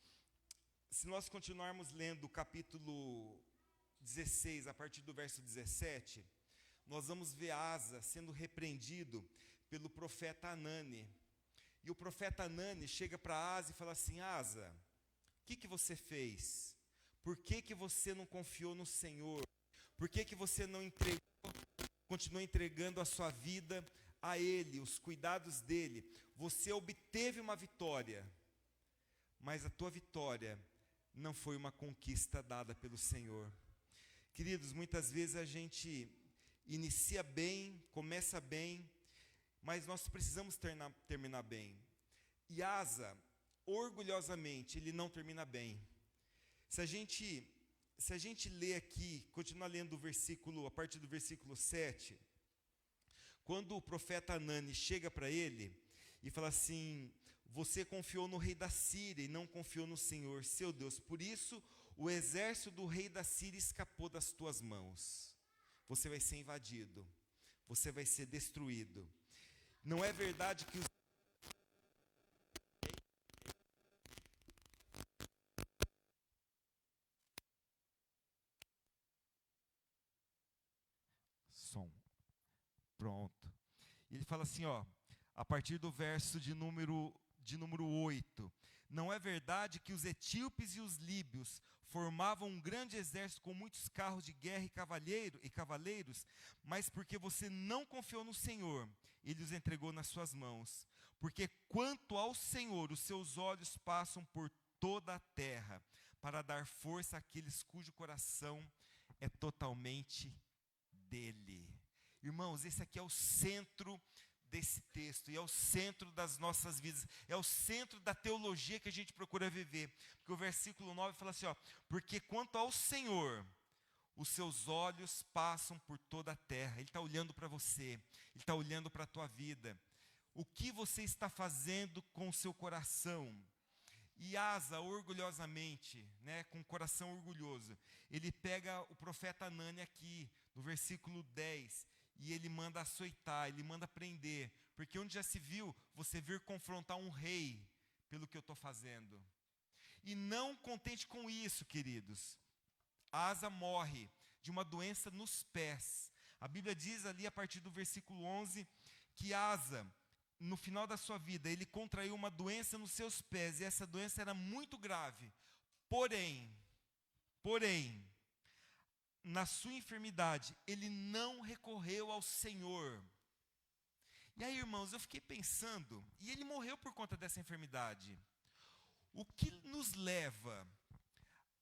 se nós continuarmos lendo o capítulo 16, a partir do verso 17, nós vamos ver Asa sendo repreendido pelo profeta Anani. E o profeta Anani chega para Asa e fala assim: Asa, o que você fez? Por que você não confiou no Senhor? Por que você não continuou entregando a sua vida a Ele, os cuidados dEle? Você obteve uma vitória, mas a tua vitória não foi uma conquista dada pelo Senhor. Queridos, muitas vezes a gente inicia bem, começa bem, mas nós precisamos terminar bem. E Asa, orgulhosamente, ele não termina bem. Se a gente ler aqui, continuar lendo o versículo, a partir do versículo 7, quando o profeta Anani chega para ele e fala assim: você confiou no rei da Síria e não confiou no Senhor, seu Deus, por isso o exército do rei da Síria escapou das tuas mãos. Você vai ser invadido, você vai ser destruído. Não é verdade que os som. Pronto. Ele fala assim, ó, a partir do verso de número 8. Não é verdade que os etíopes e os líbios formavam um grande exército com muitos carros de guerra e cavaleiros, mas porque você não confiou no Senhor, Ele os entregou nas suas mãos. Porque quanto ao Senhor, os seus olhos passam por toda a terra, para dar força àqueles cujo coração é totalmente dele. Irmãos, esse aqui é o centro desse texto, e é o centro das nossas vidas, é o centro da teologia que a gente procura viver, porque o versículo 9 fala assim, ó, porque quanto ao Senhor, os seus olhos passam por toda a terra. Ele está olhando para você, Ele está olhando para a tua vida, o que você está fazendo com o seu coração? E Asa, orgulhosamente, com o coração orgulhoso, ele pega o profeta Anani aqui, no versículo 10, e ele manda açoitar, ele manda prender, porque onde já se viu você vir confrontar um rei pelo que eu estou fazendo? E não contente com isso, queridos, Asa morre de uma doença nos pés. A Bíblia diz ali a partir do versículo 11, que Asa, no final da sua vida, ele contraiu uma doença nos seus pés, e essa doença era muito grave. Porém, na sua enfermidade, ele não recorreu ao Senhor. E aí, irmãos, eu fiquei pensando, e ele morreu por conta dessa enfermidade. O que nos leva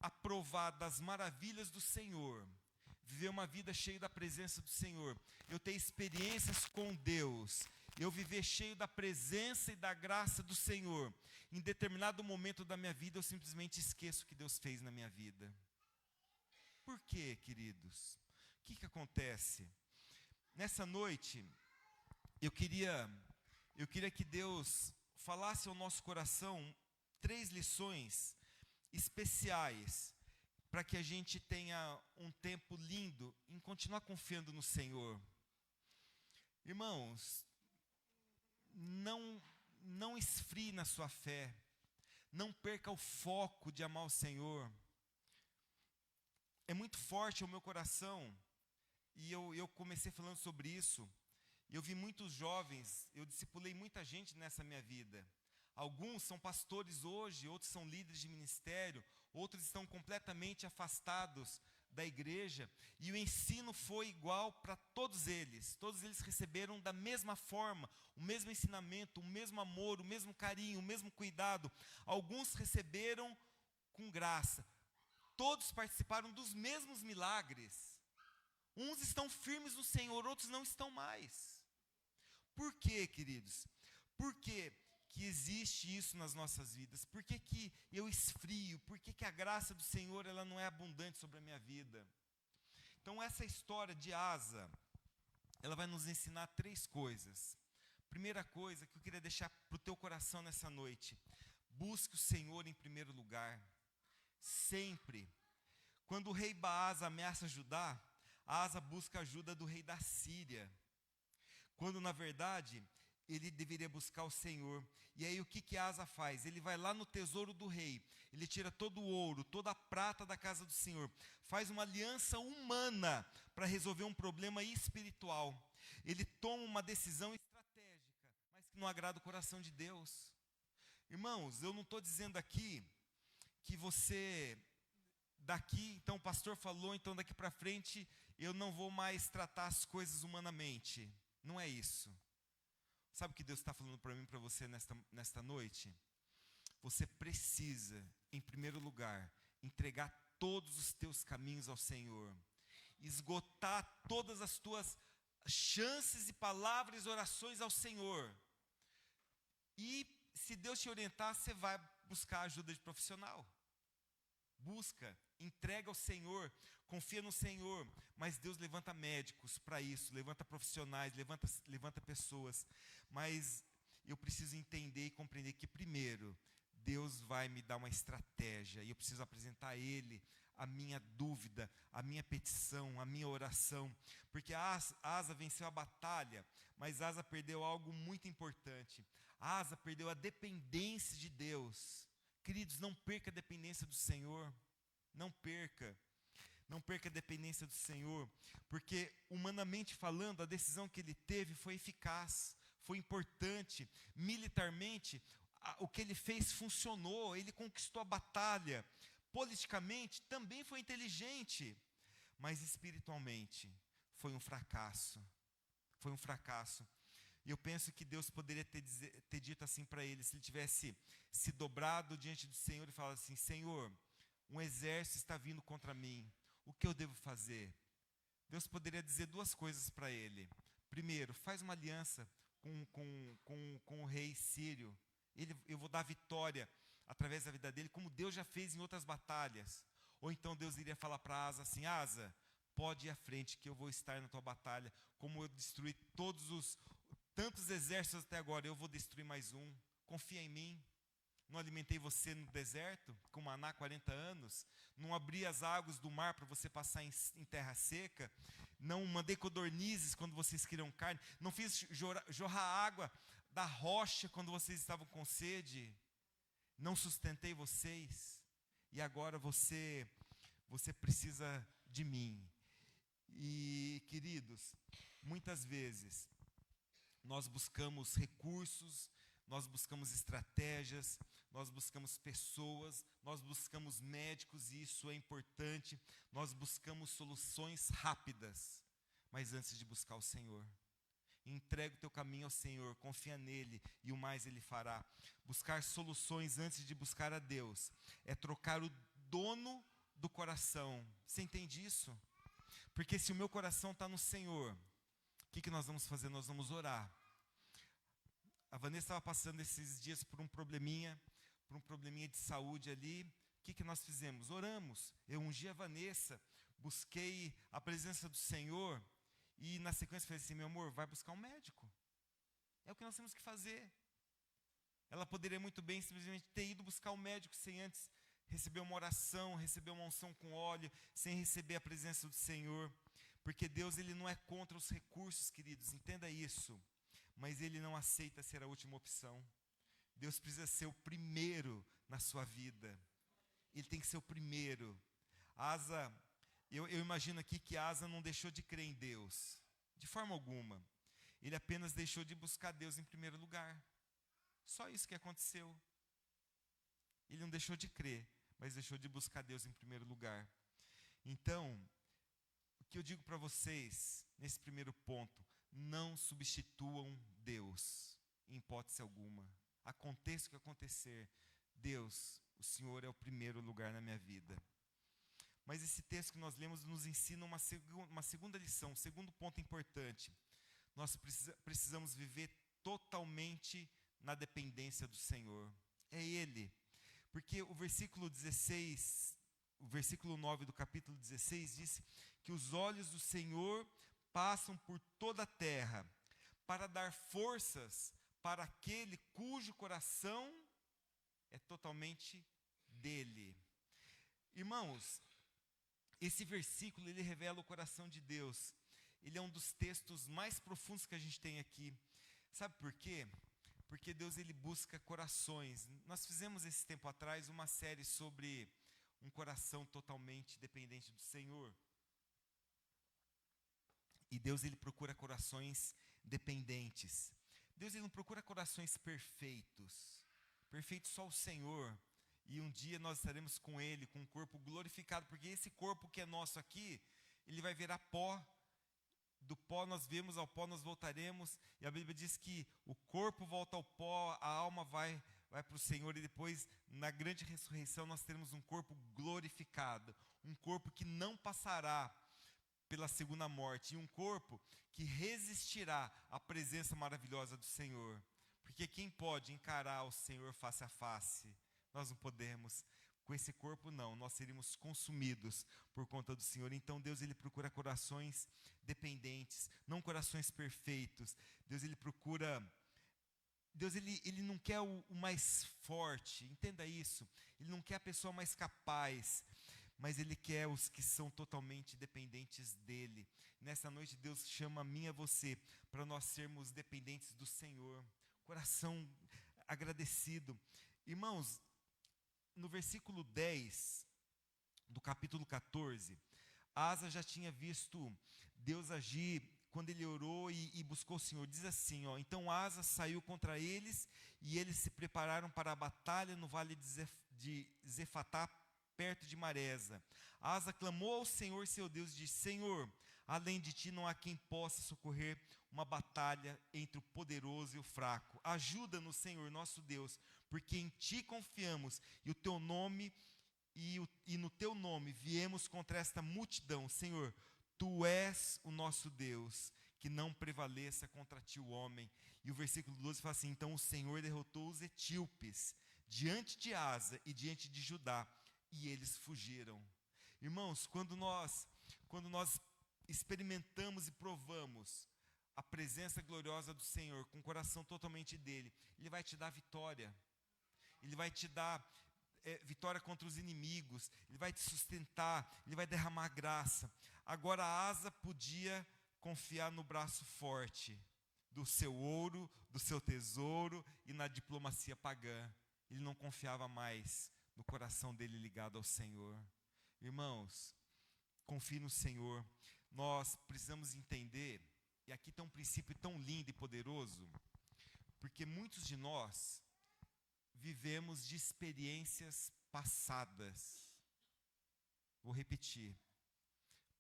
a provar das maravilhas do Senhor, viver uma vida cheia da presença do Senhor, eu ter experiências com Deus, eu viver cheio da presença e da graça do Senhor, em determinado momento da minha vida, eu simplesmente esqueço o que Deus fez na minha vida. Por quê, queridos? O que acontece? Nessa noite, eu queria que Deus falasse ao nosso coração 3 lições especiais, para que a gente tenha um tempo lindo em continuar confiando no Senhor. Irmãos, não esfrie na sua fé, não perca o foco de amar o Senhor. É muito forte o meu coração, e eu comecei falando sobre isso. Eu vi muitos jovens, eu discipulei muita gente nessa minha vida. Alguns são pastores hoje, outros são líderes de ministério, outros estão completamente afastados da igreja, e o ensino foi igual para todos eles receberam da mesma forma, o mesmo ensinamento, o mesmo amor, o mesmo carinho, o mesmo cuidado. Alguns receberam com graça, todos participaram dos mesmos milagres. Uns estão firmes no Senhor, outros não estão mais. Por quê, queridos? Por quê que existe isso nas nossas vidas? Por que que eu esfrio? Por que que a graça do Senhor ela não é abundante sobre a minha vida? Então essa história de Asa, ela vai nos ensinar 3 coisas. Primeira coisa que eu queria deixar para o teu coração nessa noite: busque o Senhor em primeiro lugar. Sempre. Quando o rei Baás ameaça Judá, Asa busca a ajuda do rei da Síria. Quando na verdade ele deveria buscar o Senhor. E aí o que Asa faz? Ele vai lá no tesouro do rei, ele tira todo o ouro, toda a prata da casa do Senhor, faz uma aliança humana para resolver um problema espiritual. Ele toma uma decisão estratégica, mas que não agrada o coração de Deus. Irmãos, eu não estou dizendo aqui que você, daqui, então o pastor falou, então daqui para frente eu não vou mais tratar as coisas humanamente. Não é isso. Sabe o que Deus está falando para mim e para você nesta noite? Você precisa, em primeiro lugar, entregar todos os teus caminhos ao Senhor. Esgotar todas as tuas chances e palavras e orações ao Senhor. E se Deus te orientar, você vai buscar ajuda de profissional. Busca, entrega ao Senhor, confia no Senhor, mas Deus levanta médicos para isso, levanta profissionais, levanta pessoas, mas eu preciso entender e compreender que primeiro, Deus vai me dar uma estratégia, e eu preciso apresentar a Ele a minha dúvida, a minha petição, a minha oração, porque Asa venceu a batalha, mas Asa perdeu algo muito importante. Asa perdeu a dependência de Deus. Queridos, não perca a dependência do Senhor. Não perca a dependência do Senhor, porque humanamente falando, a decisão que ele teve foi eficaz, foi importante. Militarmente, o que ele fez funcionou, ele conquistou a batalha. Politicamente, também foi inteligente, mas espiritualmente, foi um fracasso. Foi um fracasso. E eu penso que Deus poderia ter dito assim para ele, se ele tivesse se dobrado diante do Senhor e falado assim: Senhor, um exército está vindo contra mim, o que eu devo fazer? Deus poderia dizer duas coisas para ele. Primeiro, faz uma aliança com o rei sírio. Eu vou dar vitória através da vida dele, como Deus já fez em outras batalhas. Ou então Deus iria falar para Asa assim: Asa, pode ir à frente que eu vou estar na tua batalha. Como eu destruí tantos exércitos até agora, eu vou destruir mais um. Confia em mim. Não alimentei você no deserto, com maná 40 anos? Não abri as águas do mar para você passar em terra seca? Não mandei codornizes quando vocês queriam carne? Não fiz jorrar água da rocha quando vocês estavam com sede? Não sustentei vocês? E agora você precisa de mim. E, queridos, muitas vezes nós buscamos recursos, nós buscamos estratégias, nós buscamos pessoas, nós buscamos médicos, e isso é importante. Nós buscamos soluções rápidas, mas antes de buscar o Senhor, entrega o teu caminho ao Senhor, confia nele e o mais ele fará. Buscar soluções antes de buscar a Deus é trocar o dono do coração. Você entende isso? Porque se o meu coração está no Senhor, o que nós vamos fazer? Nós vamos orar. A Vanessa estava passando esses dias por um probleminha de saúde ali. O que nós fizemos? Oramos. Eu ungi a Vanessa, busquei a presença do Senhor e na sequência falei assim: meu amor, vai buscar um médico. É o que nós temos que fazer. Ela poderia muito bem simplesmente ter ido buscar um médico sem antes receber uma oração, receber uma unção com óleo, sem receber a presença do Senhor. Porque Deus, ele não é contra os recursos, queridos, entenda isso. Mas ele não aceita ser a última opção. Deus precisa ser o primeiro na sua vida. Ele tem que ser o primeiro. Asa, eu imagino aqui que Asa não deixou de crer em Deus, de forma alguma. Ele apenas deixou de buscar Deus em primeiro lugar. Só isso que aconteceu. Ele não deixou de crer, mas deixou de buscar Deus em primeiro lugar. Então, o que eu digo para vocês, nesse primeiro ponto: não substituam Deus, em hipótese alguma. Aconteça o que acontecer, Deus, o Senhor é o primeiro lugar na minha vida. Mas esse texto que nós lemos nos ensina uma segunda lição, um segundo ponto importante. Nós precisamos viver totalmente na dependência do Senhor. É Ele. Porque o versículo 16, o versículo 9 do capítulo 16 diz que os olhos do Senhor passam por toda a terra, para dar forças para aquele cujo coração é totalmente dele. Irmãos, esse versículo, ele revela o coração de Deus. Ele é um dos textos mais profundos que a gente tem aqui. Sabe por quê? Porque Deus, ele busca corações. Nós fizemos esse tempo atrás uma série sobre um coração totalmente dependente do Senhor. E Deus, ele procura corações dependentes. Deus, ele não procura corações perfeitos. Perfeito só o Senhor. E um dia nós estaremos com Ele, com um corpo glorificado, porque esse corpo que é nosso aqui, ele vai virar pó. Do pó nós viemos, ao pó nós voltaremos. E a Bíblia diz que o corpo volta ao pó, a alma vai para o Senhor. E depois, na grande ressurreição, nós teremos um corpo glorificado. Um corpo que não passará pela segunda morte. E um corpo que resistirá à presença maravilhosa do Senhor. Porque quem pode encarar o Senhor face a face? Nós não podemos. Com esse corpo não, nós seríamos consumidos por conta do Senhor. Então Deus, ele procura corações dependentes, não corações perfeitos. Deus, ele procura... Deus, ele não quer o mais forte, entenda isso. Ele não quer a pessoa mais capaz, mas Ele quer os que são totalmente dependentes dEle. Nessa noite Deus chama a mim e a você para nós sermos dependentes do Senhor. Coração agradecido. Irmãos, no versículo 10 do capítulo 14, Asa já tinha visto Deus agir quando ele orou e buscou o Senhor. Diz assim, então Asa saiu contra eles e eles se prepararam para a batalha no vale de Zefatá, perto de Maresa. Asa clamou ao Senhor seu Deus e disse, Senhor, além de ti não há quem possa socorrer uma batalha entre o poderoso e o fraco. Ajuda-nos, Senhor, nosso Deus, porque em ti confiamos e o teu nome e no teu nome viemos contra esta multidão. Senhor, tu és o nosso Deus, que não prevaleça contra ti o homem. E o versículo 12 fala assim, então o Senhor derrotou os etíopes diante de Asa e diante de Judá, e eles fugiram. Irmãos, quando nós experimentamos e provamos a presença gloriosa do Senhor, com o coração totalmente dele, Ele vai te dar vitória. Ele vai te dar vitória contra os inimigos. Ele vai te sustentar. Ele vai derramar graça. Agora Asa podia confiar no braço forte do seu ouro, do seu tesouro e na diplomacia pagã. Ele não confiava mais no coração dele ligado ao Senhor. Irmãos, confie no Senhor. Nós precisamos entender, e aqui tem um princípio tão lindo e poderoso, porque muitos de nós vivemos de experiências passadas. Vou repetir.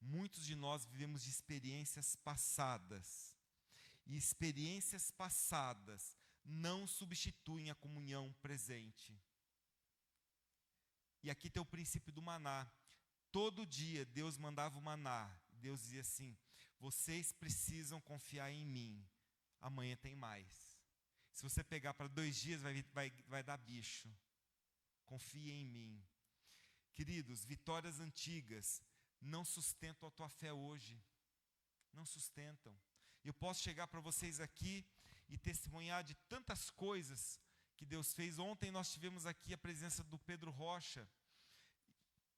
Muitos de nós vivemos de experiências passadas. E experiências passadas não substituem a comunhão presente. E aqui tem o princípio do maná. Todo dia Deus mandava o maná. Deus dizia assim, vocês precisam confiar em mim. Amanhã tem mais. Se você pegar para 2 dias, vai dar bicho. Confie em mim. Queridos, vitórias antigas não sustentam a tua fé hoje. Não sustentam. Eu posso chegar para vocês aqui e testemunhar de tantas coisas que Deus fez. Ontem nós tivemos aqui a presença do Pedro Rocha.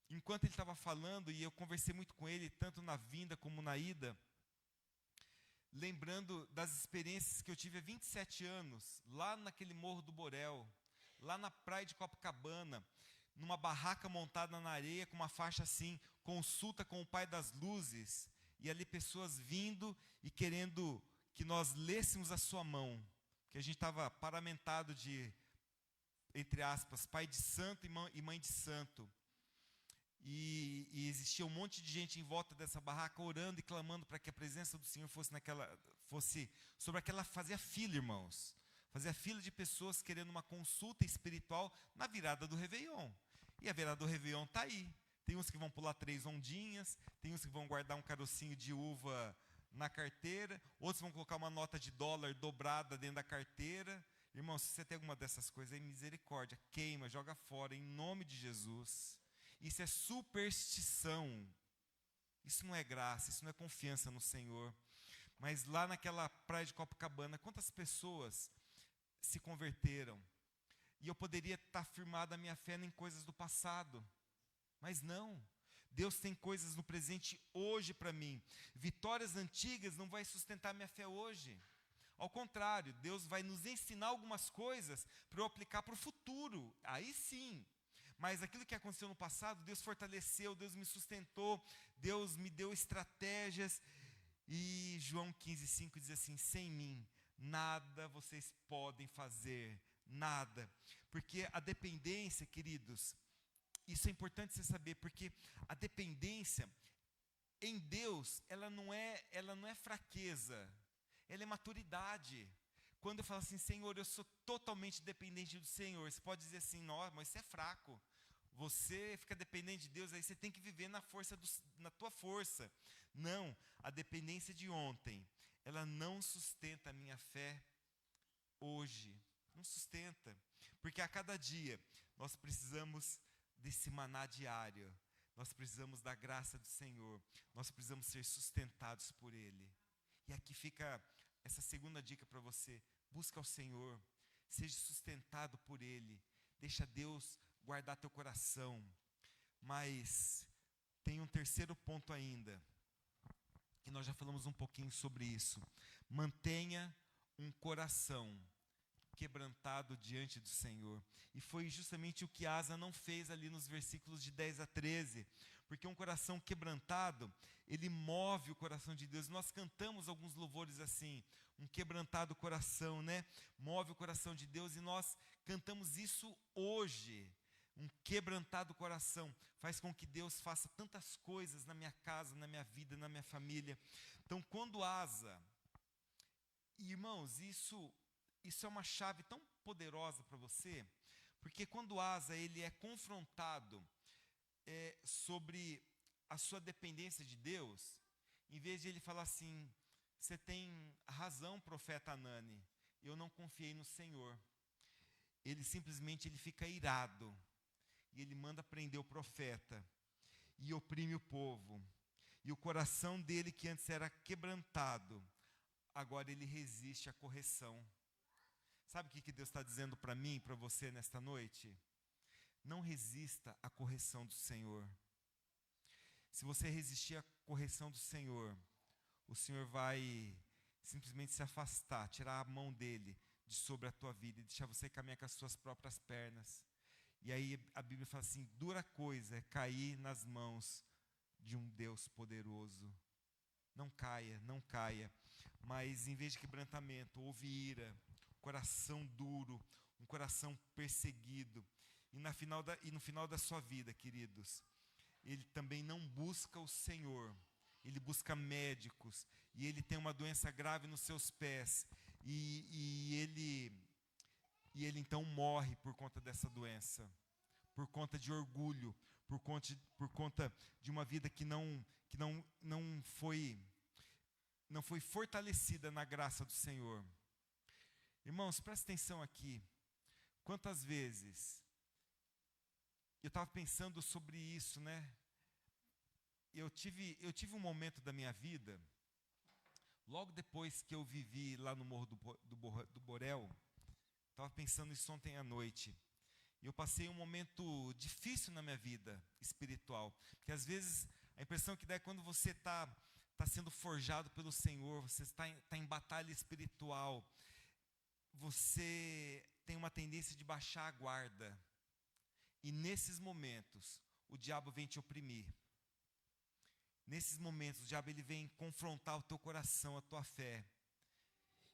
Enquanto ele estava falando, e eu conversei muito com ele, tanto na vinda como na ida, lembrando das experiências que eu tive há 27 anos, lá naquele Morro do Borel, lá na praia de Copacabana, numa barraca montada na areia, com uma faixa assim, consulta com o Pai das Luzes, e ali pessoas vindo e querendo que nós lêssemos a sua mão, que a gente estava paramentado de, entre aspas, pai de santo e mãe de santo. E existia um monte de gente em volta dessa barraca orando e clamando para que a presença do Senhor fosse sobre aquela, fazia fila, irmãos. Fazia fila de pessoas querendo uma consulta espiritual na virada do Réveillon. E a virada do Réveillon está aí. Tem uns que vão pular 3 ondinhas, tem uns que vão guardar um carocinho de uva na carteira, outros vão colocar uma nota de dólar dobrada dentro da carteira. Irmão, se você tem alguma dessas coisas aí, misericórdia, queima, joga fora, em nome de Jesus. Isso é superstição. Isso não é graça, isso não é confiança no Senhor. Mas lá naquela praia de Copacabana, quantas pessoas se converteram? E eu poderia estar firmado a minha fé em coisas do passado. Mas não. Deus tem coisas no presente hoje para mim. Vitórias antigas não vai sustentar minha fé hoje. Ao contrário, Deus vai nos ensinar algumas coisas para eu aplicar para o futuro. Aí sim. Mas aquilo que aconteceu no passado, Deus fortaleceu, Deus me sustentou, Deus me deu estratégias. E João 15,5 diz assim: sem mim, nada vocês podem fazer, nada. Porque a dependência, queridos, isso é importante você saber, porque a dependência em Deus, ela não é fraqueza, ela é maturidade. Quando eu falo assim, Senhor, eu sou totalmente dependente do Senhor, você pode dizer assim, não, mas você é fraco. Você fica dependente de Deus, aí você tem que viver na tua força. Não, a dependência de ontem, ela não sustenta a minha fé hoje. Não sustenta. Porque a cada dia nós precisamos desse maná diário. Nós precisamos da graça do Senhor. Nós precisamos ser sustentados por Ele. E aqui fica essa segunda dica para você. Busca o Senhor. Seja sustentado por Ele. Deixa Deus guardar teu coração. Mas tem um terceiro ponto ainda, que nós já falamos um pouquinho sobre isso. Mantenha um coração quebrantado diante do Senhor. E foi justamente o que Asa não fez ali nos versículos de 10 a 13. Porque um coração quebrantado, ele move o coração de Deus. Nós cantamos alguns louvores assim, um quebrantado coração, né? Move o coração de Deus, e nós cantamos isso hoje. Um quebrantado coração faz com que Deus faça tantas coisas na minha casa, na minha vida, na minha família. Então, quando Asa, irmãos, isso é uma chave tão poderosa para você, porque quando Asa ele é confrontado sobre a sua dependência de Deus, em vez de ele falar assim, você tem razão, profeta Anani, eu não confiei no Senhor. Ele simplesmente fica irado, e ele manda prender o profeta, e oprime o povo. E o coração dele, que antes era quebrantado, agora ele resiste à correção. Sabe o que Deus está dizendo para mim e para você nesta noite? Não resista à correção do Senhor. Se você resistir à correção do Senhor, o Senhor vai simplesmente se afastar, tirar a mão dele de sobre a tua vida e deixar você caminhar com as suas próprias pernas. E aí a Bíblia fala assim, dura coisa é cair nas mãos de um Deus poderoso. Não caia, não caia. Mas em vez de quebrantamento, houve ira, coração duro, um coração perseguido. E no final da sua vida, queridos, ele também não busca o Senhor. Ele busca médicos. E ele tem uma doença grave nos seus pés. E ele então morre por conta dessa doença. Por conta de orgulho. Por conta de uma vida que não foi fortalecida na graça do Senhor. Irmãos, presta atenção aqui. Quantas vezes eu estava pensando sobre isso, né? Eu tive um momento da minha vida, logo depois que eu vivi lá no Morro do Borel, estava pensando isso ontem à noite. E eu passei um momento difícil na minha vida espiritual. Porque às vezes a impressão que dá é quando você está sendo forjado pelo Senhor, você está em batalha espiritual, você tem uma tendência de baixar a guarda. E nesses momentos, o diabo vem te oprimir. Nesses momentos, o diabo ele vem confrontar o teu coração, a tua fé.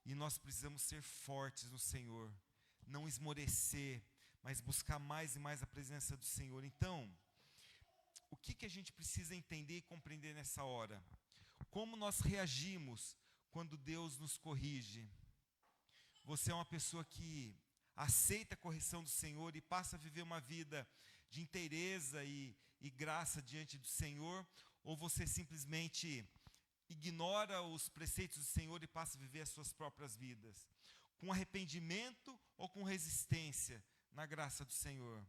E nós precisamos ser fortes no Senhor. Não esmorecer, mas buscar mais e mais a presença do Senhor. Então, o que a gente precisa entender e compreender nessa hora? Como nós reagimos quando Deus nos corrige? Você é uma pessoa que aceita a correção do Senhor e passa a viver uma vida de inteireza e graça diante do Senhor, ou você simplesmente ignora os preceitos do Senhor e passa a viver as suas próprias vidas, com arrependimento ou com resistência na graça do Senhor?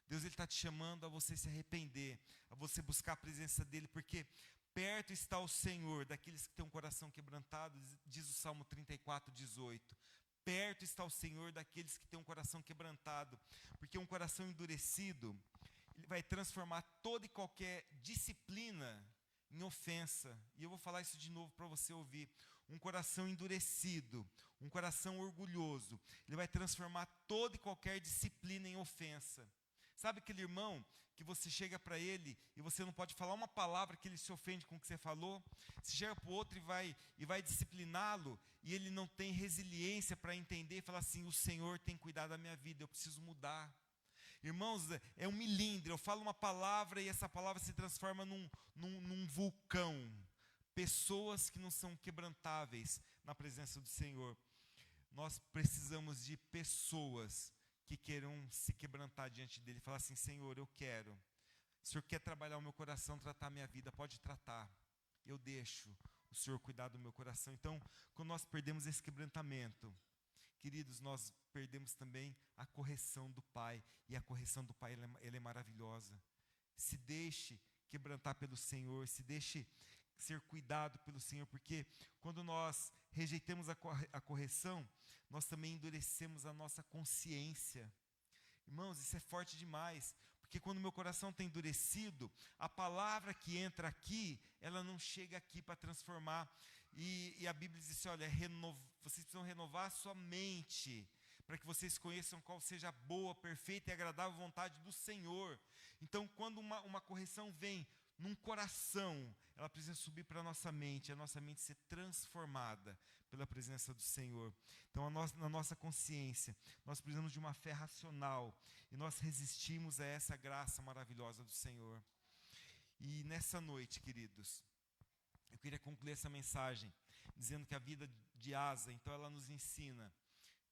Deus está te chamando a você se arrepender, a você buscar a presença dEle, porque perto está o Senhor daqueles que têm um coração quebrantado, diz o Salmo 34, 18. Perto está o Senhor daqueles que têm um coração quebrantado, porque um coração endurecido, ele vai transformar toda e qualquer disciplina em ofensa. E eu vou falar isso de novo para você ouvir. um coração endurecido, um coração orgulhoso, ele vai transformar toda e qualquer disciplina em ofensa. Sabe aquele irmão que você chega para ele e você não pode falar uma palavra que ele se ofende com o que você falou? Você chega para o outro e vai discipliná-lo e ele não tem resiliência para entender e falar assim: o Senhor tem cuidado da minha vida, eu preciso mudar. Irmãos, é um milindre, eu falo uma palavra e essa palavra se transforma num vulcão. Pessoas que não são quebrantáveis na presença do Senhor. Nós precisamos de pessoas que queiram se quebrantar diante dele e falar assim: Senhor, eu quero. O Senhor quer trabalhar o meu coração, tratar a minha vida, pode tratar. Eu deixo o Senhor cuidar do meu coração. Então, quando nós perdemos esse quebrantamento, queridos, nós perdemos também a correção do Pai. E a correção do Pai, ela é maravilhosa. Se deixe quebrantar pelo Senhor, se deixe ser cuidado pelo Senhor, porque quando nós rejeitamos a correção, nós também endurecemos a nossa consciência. Irmãos, isso é forte demais, porque quando o meu coração está endurecido, a palavra que entra aqui, ela não chega aqui para transformar. E a Bíblia diz assim: olha, vocês precisam renovar a sua mente, para que vocês conheçam qual seja a boa, perfeita e agradável vontade do Senhor. Então, quando uma correção vem num coração, ela precisa subir para a nossa mente ser transformada pela presença do Senhor. Então, na nossa consciência, nós precisamos de uma fé racional, e nós resistimos a essa graça maravilhosa do Senhor. E nessa noite, queridos, eu queria concluir essa mensagem dizendo que a vida de Asa, então, ela nos ensina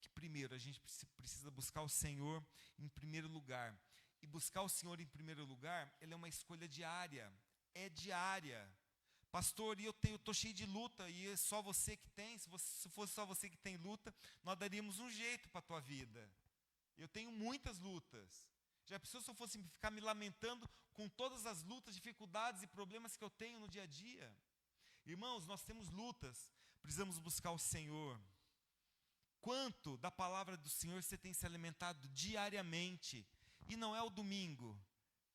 que primeiro a gente precisa buscar o Senhor em primeiro lugar. E buscar o Senhor em primeiro lugar, ele é uma escolha diária. É diária. Pastor, e eu estou cheio de luta, e é só você que tem. Se fosse só você que tem luta, nós daríamos um jeito para a tua vida. Eu tenho muitas lutas. Já pensou se eu fosse ficar me lamentando com todas as lutas, dificuldades e problemas que eu tenho no dia a dia? Irmãos, nós temos lutas, precisamos buscar o Senhor. Quanto da palavra do Senhor você tem se alimentado diariamente? E não é o domingo,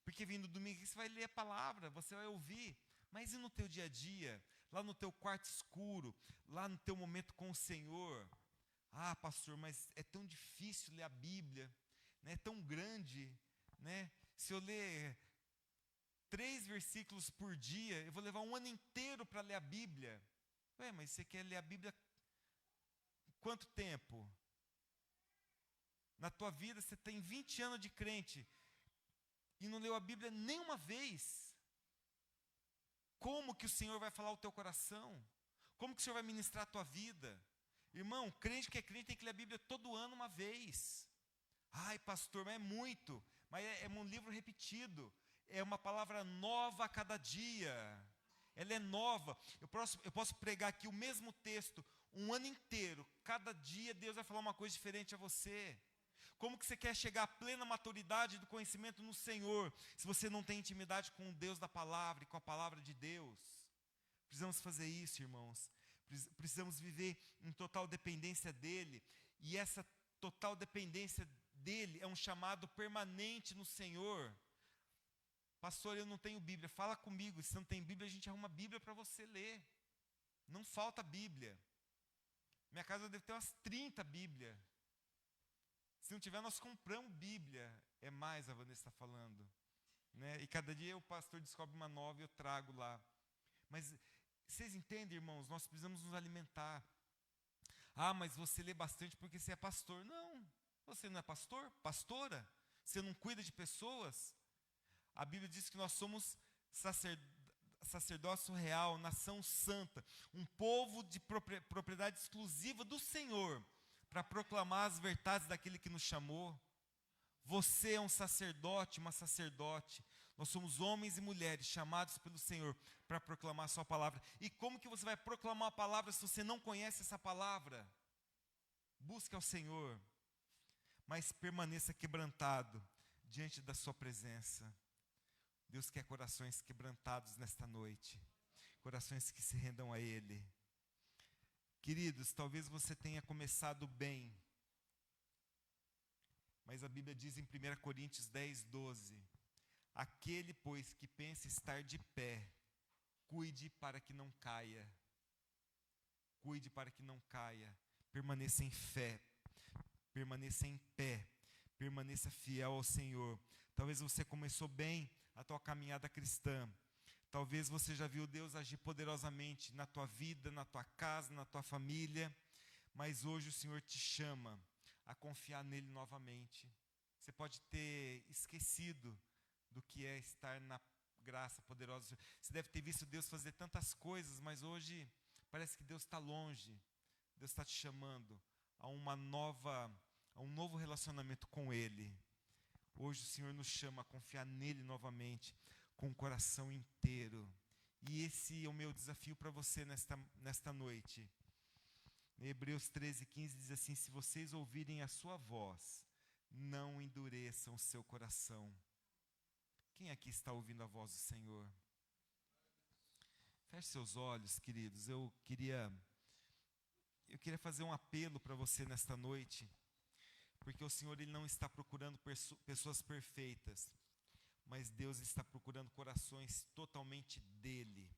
porque vindo domingo você vai ler a palavra, você vai ouvir, mas e no teu dia a dia, lá no teu quarto escuro, lá no teu momento com o Senhor? Ah, pastor, mas é tão difícil ler a Bíblia, né? É tão grande, né? Se eu ler 3 versículos por dia, eu vou levar um ano inteiro para ler a Bíblia. Ué, mas você quer ler a Bíblia quanto tempo? Na tua vida você tem 20 anos de crente e não leu a Bíblia nenhuma vez. Como que o Senhor vai falar ao teu coração? Como que o Senhor vai ministrar a tua vida? Irmão, crente que é crente tem que ler a Bíblia todo ano uma vez. Ai, pastor, mas é muito. Mas é um livro repetido. É uma palavra nova a cada dia. Ela é nova. Eu posso pregar aqui o mesmo texto um ano inteiro. Cada dia Deus vai falar uma coisa diferente a você. Como que você quer chegar à plena maturidade do conhecimento no Senhor, se você não tem intimidade com o Deus da palavra e com a palavra de Deus? Precisamos fazer isso, irmãos. Precisamos viver em total dependência dEle. E essa total dependência dEle é um chamado permanente no Senhor. Pastor, eu não tenho Bíblia. Fala comigo. Se não tem Bíblia, a gente arruma Bíblia para você ler. Não falta Bíblia. Minha casa deve ter umas 30 Bíblias. Se não tiver, nós compramos Bíblia. É mais, a Vanessa está falando. Né? E cada dia o pastor descobre uma nova e eu trago lá. Mas vocês entendem, irmãos? Nós precisamos nos alimentar. Ah, mas você lê bastante porque você é pastor. Não, você não é pastor? Pastora? Você não cuida de pessoas? A Bíblia diz que nós somos sacerdócio real, nação santa, um povo de propriedade exclusiva do Senhor, para proclamar as verdades daquele que nos chamou. Você é um sacerdote, uma sacerdote. Nós somos homens e mulheres chamados pelo Senhor para proclamar a sua palavra. E como que você vai proclamar a palavra se você não conhece essa palavra? Busque ao Senhor, mas permaneça quebrantado diante da sua presença. Deus quer corações quebrantados nesta noite, corações que se rendam a Ele. Queridos, talvez você tenha começado bem, mas a Bíblia diz em 1 Coríntios 10, 12, aquele, pois, que pensa estar de pé, cuide para que não caia. cuide para que não caia. Permaneça em fé, permaneça em pé, permaneça fiel ao Senhor. Talvez você começou bem a tua caminhada cristã. Talvez você já viu Deus agir poderosamente na tua vida, na tua casa, na tua família. Mas hoje o Senhor te chama a confiar nele novamente. Você pode ter esquecido do que é estar na graça poderosa. Você deve ter visto Deus fazer tantas coisas, mas hoje parece que Deus está longe. Deus está te chamando a um novo relacionamento com Ele. Hoje o Senhor nos chama a confiar nele novamente, com o coração inteiro. E esse é o meu desafio para você nesta noite. Em Hebreus 13:15 diz assim: se vocês ouvirem a sua voz, não endureçam o seu coração. Quem aqui está ouvindo a voz do Senhor? Feche seus olhos, queridos. Eu queria fazer um apelo para você nesta noite, porque o Senhor ele não está procurando pessoas perfeitas, mas Deus está procurando corações totalmente dele.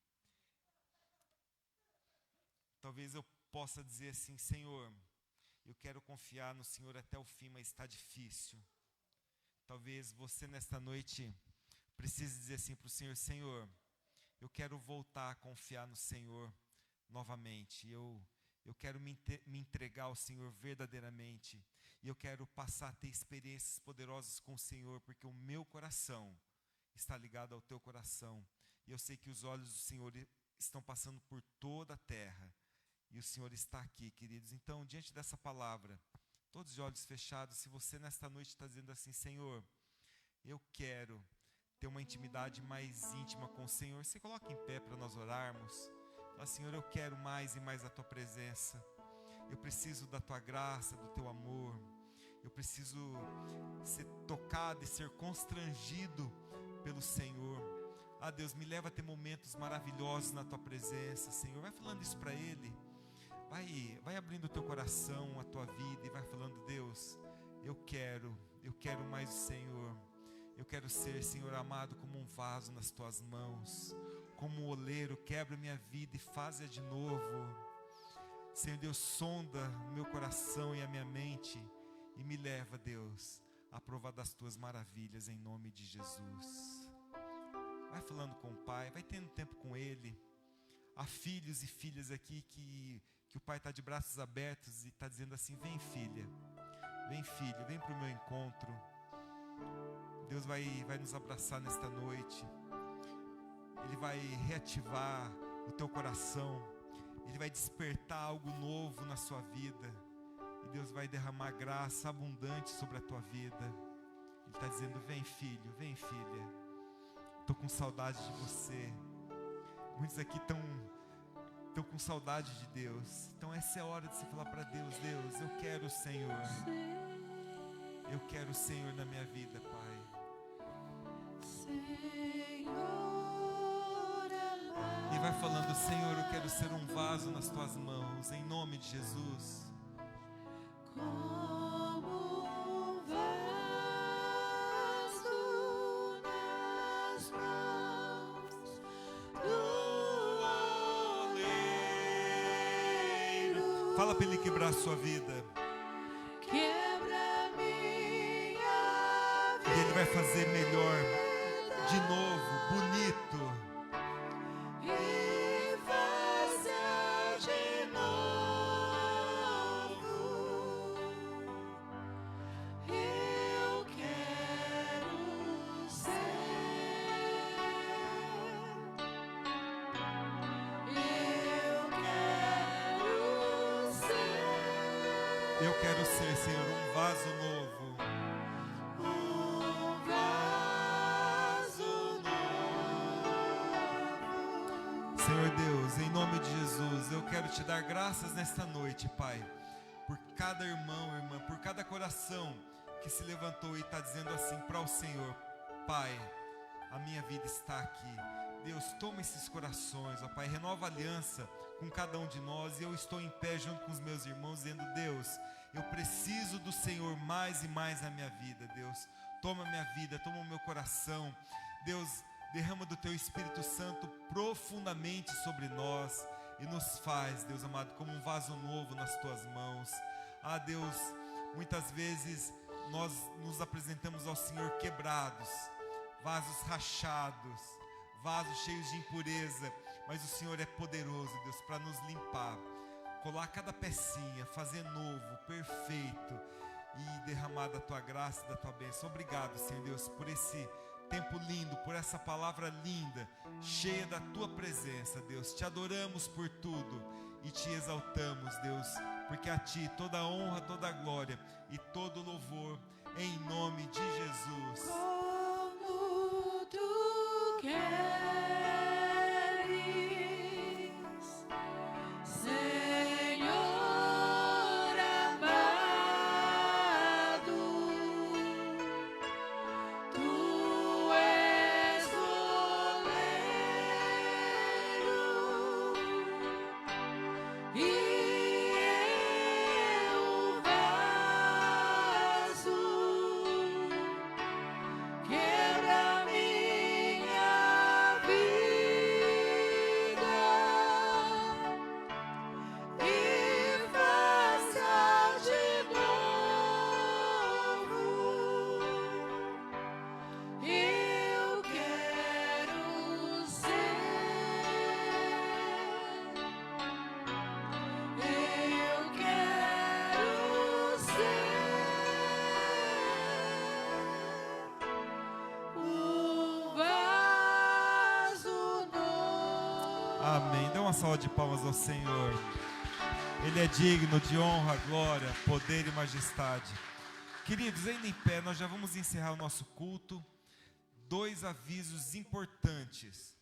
Talvez eu possa dizer assim: Senhor, eu quero confiar no Senhor até o fim, mas está difícil. Talvez você nesta noite precise dizer assim para o Senhor: Senhor, eu quero voltar a confiar no Senhor novamente. Eu quero me entregar ao Senhor verdadeiramente. E eu quero passar a ter experiências poderosas com o Senhor, porque o meu coração está ligado ao teu coração. E eu sei que os olhos do Senhor estão passando por toda a terra. E o Senhor está aqui, queridos. Então, diante dessa palavra, todos os olhos fechados, se você nesta noite está dizendo assim: Senhor, eu quero ter uma intimidade mais íntima com o Senhor, você coloca em pé para nós orarmos. Fala: Senhor, eu quero mais e mais a tua presença. Eu preciso da tua graça, do teu amor. Eu preciso ser tocado e ser constrangido pelo Senhor. Ah, Deus, me leva a ter momentos maravilhosos na tua presença, Senhor. Vai falando isso para Ele. Vai abrindo o teu coração, a tua vida, e vai falando: Deus, eu quero mais o Senhor. Eu quero ser, Senhor amado, como um vaso nas tuas mãos, como um oleiro. Quebra minha vida e faz-a de novo. Senhor Deus, sonda o meu coração e a minha mente e me leva, Deus, a provar das tuas maravilhas, em nome de Jesus. Vai falando com o Pai, vai tendo tempo com Ele. Há filhos e filhas aqui que o Pai está de braços abertos e está dizendo assim: vem, filha, vem, filho, vem para o meu encontro. Deus vai nos abraçar nesta noite. Ele vai reativar o teu coração. Ele vai despertar algo novo na sua vida. E Deus vai derramar graça abundante sobre a tua vida. Ele está dizendo: vem, filho, vem, filha. Estou com saudade de você. Muitos aqui estão com saudade de Deus. Então essa é a hora de você falar para Deus: Deus, eu quero o Senhor. Eu quero o Senhor na minha vida, Pai. E vai falando: Senhor, eu quero ser um vaso nas tuas mãos, em nome de Jesus. Como um vaso nas mãos do oleiro. Fala para Ele quebrar a sua vida. Quebra minha vida. E Ele vai fazer melhor, de novo, bonito. E faça de novo. Eu quero ser. Eu quero ser, Senhor, um vaso novo. Um vaso novo. Senhor Deus, em nome de Jesus, eu quero te dar graças nesta noite, Pai, por cada irmão, irmã, por cada coração que se levantou e está dizendo assim para o Senhor: Pai, a minha vida está aqui. Deus, toma esses corações, ó Pai, renova a aliança com cada um de nós. E eu estou em pé junto com os meus irmãos, dizendo: Deus, eu preciso do Senhor mais e mais na minha vida. Deus, toma a minha vida, toma o meu coração. Deus, derrama do Teu Espírito Santo profundamente sobre nós. e nos faz, Deus amado, como um vaso novo nas tuas mãos. Ah, Deus, muitas vezes nós nos apresentamos ao Senhor quebrados, vasos rachados, vasos cheios de impureza, mas o Senhor é poderoso, Deus, para nos limpar, colar cada pecinha, fazer novo, perfeito e derramar da tua graça e da tua bênção. Obrigado, Senhor Deus, por esse tempo lindo, por essa palavra linda, cheia da tua presença, Deus. Te adoramos por tudo e te exaltamos, Deus, porque a ti toda a honra, toda a glória e todo o louvor, em nome de Jesus. Como tu queres, Senhor amado, tu és oleiro e eu vaso. Quebra minha vida e faça de novo. Eu quero ser. Eu quero ser um vaso novo. Amém. Dê uma salva de palmas ao Senhor. Ele é digno de honra, glória, poder e majestade. Queridos, ainda em pé, nós já vamos encerrar o nosso culto. 2 avisos importantes.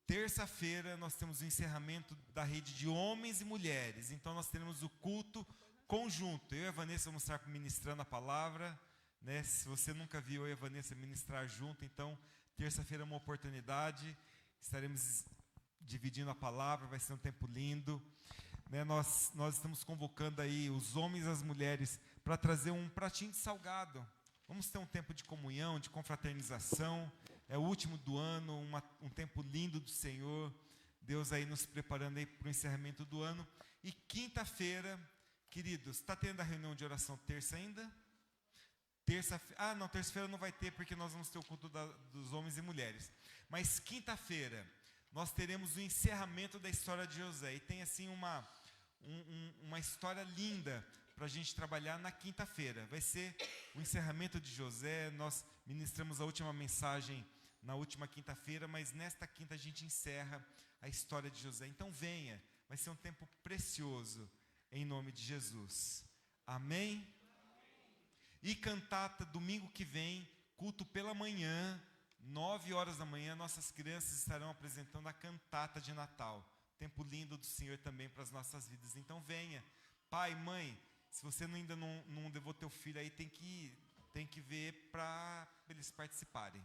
Terça-feira nós temos o encerramento da rede de homens e mulheres. Então nós teremos o culto conjunto. Eu e a Vanessa vamos estar ministrando a palavra, né? Se você nunca viu eu e a Vanessa ministrar junto, então terça-feira é uma oportunidade. Estaremos dividindo a palavra, vai ser um tempo lindo, né? Nós estamos convocando aí os homens e as mulheres para trazer um pratinho de salgado. Vamos ter um tempo de comunhão, de confraternização. É o último do ano, um tempo lindo do Senhor. Deus aí nos preparando aí para o encerramento do ano. E quinta-feira, queridos, está tendo a reunião de oração terça ainda? Terça-feira não vai ter, porque nós vamos ter o culto dos homens e mulheres. Mas quinta-feira, nós teremos o encerramento da história de José. E tem assim uma história linda para a gente trabalhar na quinta-feira. Vai ser o encerramento de José. Nós ministramos a última mensagem na última quinta-feira, mas nesta quinta a gente encerra a história de José. Então venha, vai ser um tempo precioso, em nome de Jesus. Amém? E cantata, domingo que vem, culto pela manhã, 9 horas da manhã, nossas crianças estarão apresentando a cantata de Natal. Tempo lindo do Senhor também para as nossas vidas. Então venha, pai, mãe, se você ainda não levou teu filho aí, tem que ver para eles participarem.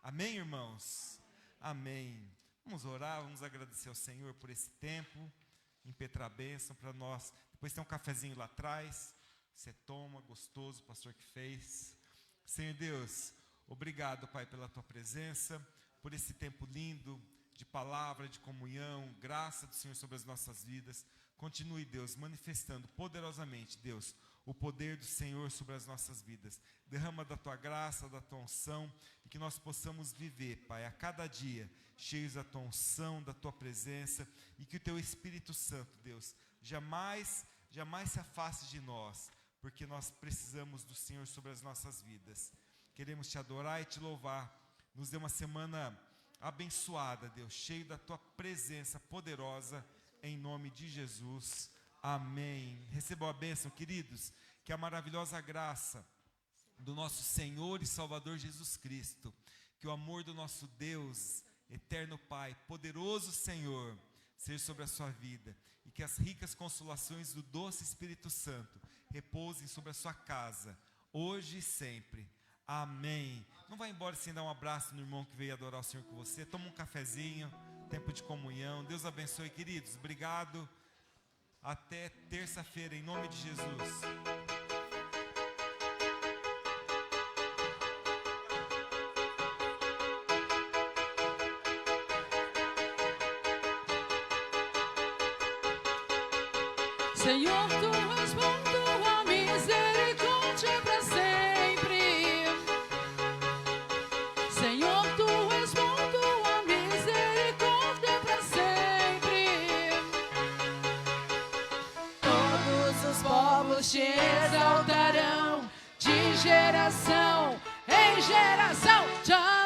Amém, irmãos? Amém. Vamos orar, vamos agradecer ao Senhor por esse tempo, impetrar a bênção para nós. Depois tem um cafezinho lá atrás, você toma, gostoso, o pastor que fez. Senhor Deus, obrigado, Pai, pela tua presença, por esse tempo lindo de palavra, de comunhão, graça do Senhor sobre as nossas vidas. Continue, Deus, manifestando poderosamente, Deus, o poder do Senhor sobre as nossas vidas. Derrama da tua graça, da tua unção, e que nós possamos viver, Pai, a cada dia, cheios da tua unção, da tua presença, e que o teu Espírito Santo, Deus, jamais se afaste de nós, porque nós precisamos do Senhor sobre as nossas vidas. Queremos te adorar e te louvar. Nos dê uma semana abençoada, Deus, cheio da tua presença poderosa, em nome de Jesus. Amém. Recebam a bênção, queridos, que a maravilhosa graça do nosso Senhor e Salvador Jesus Cristo, que o amor do nosso Deus, eterno Pai, poderoso Senhor, seja sobre a sua vida, e que as ricas consolações do doce Espírito Santo repousem sobre a sua casa, hoje e sempre. Amém. Não vai embora sem dar um abraço no irmão que veio adorar o Senhor com você. Toma um cafezinho, tempo de comunhão. Deus abençoe, queridos. Obrigado. Até terça-feira, em nome de Jesus. Senhor, tu és bom, tua misericórdia para sempre. Senhor, tu és bom, tua misericórdia para sempre. Todos os povos te exaltarão de geração em geração.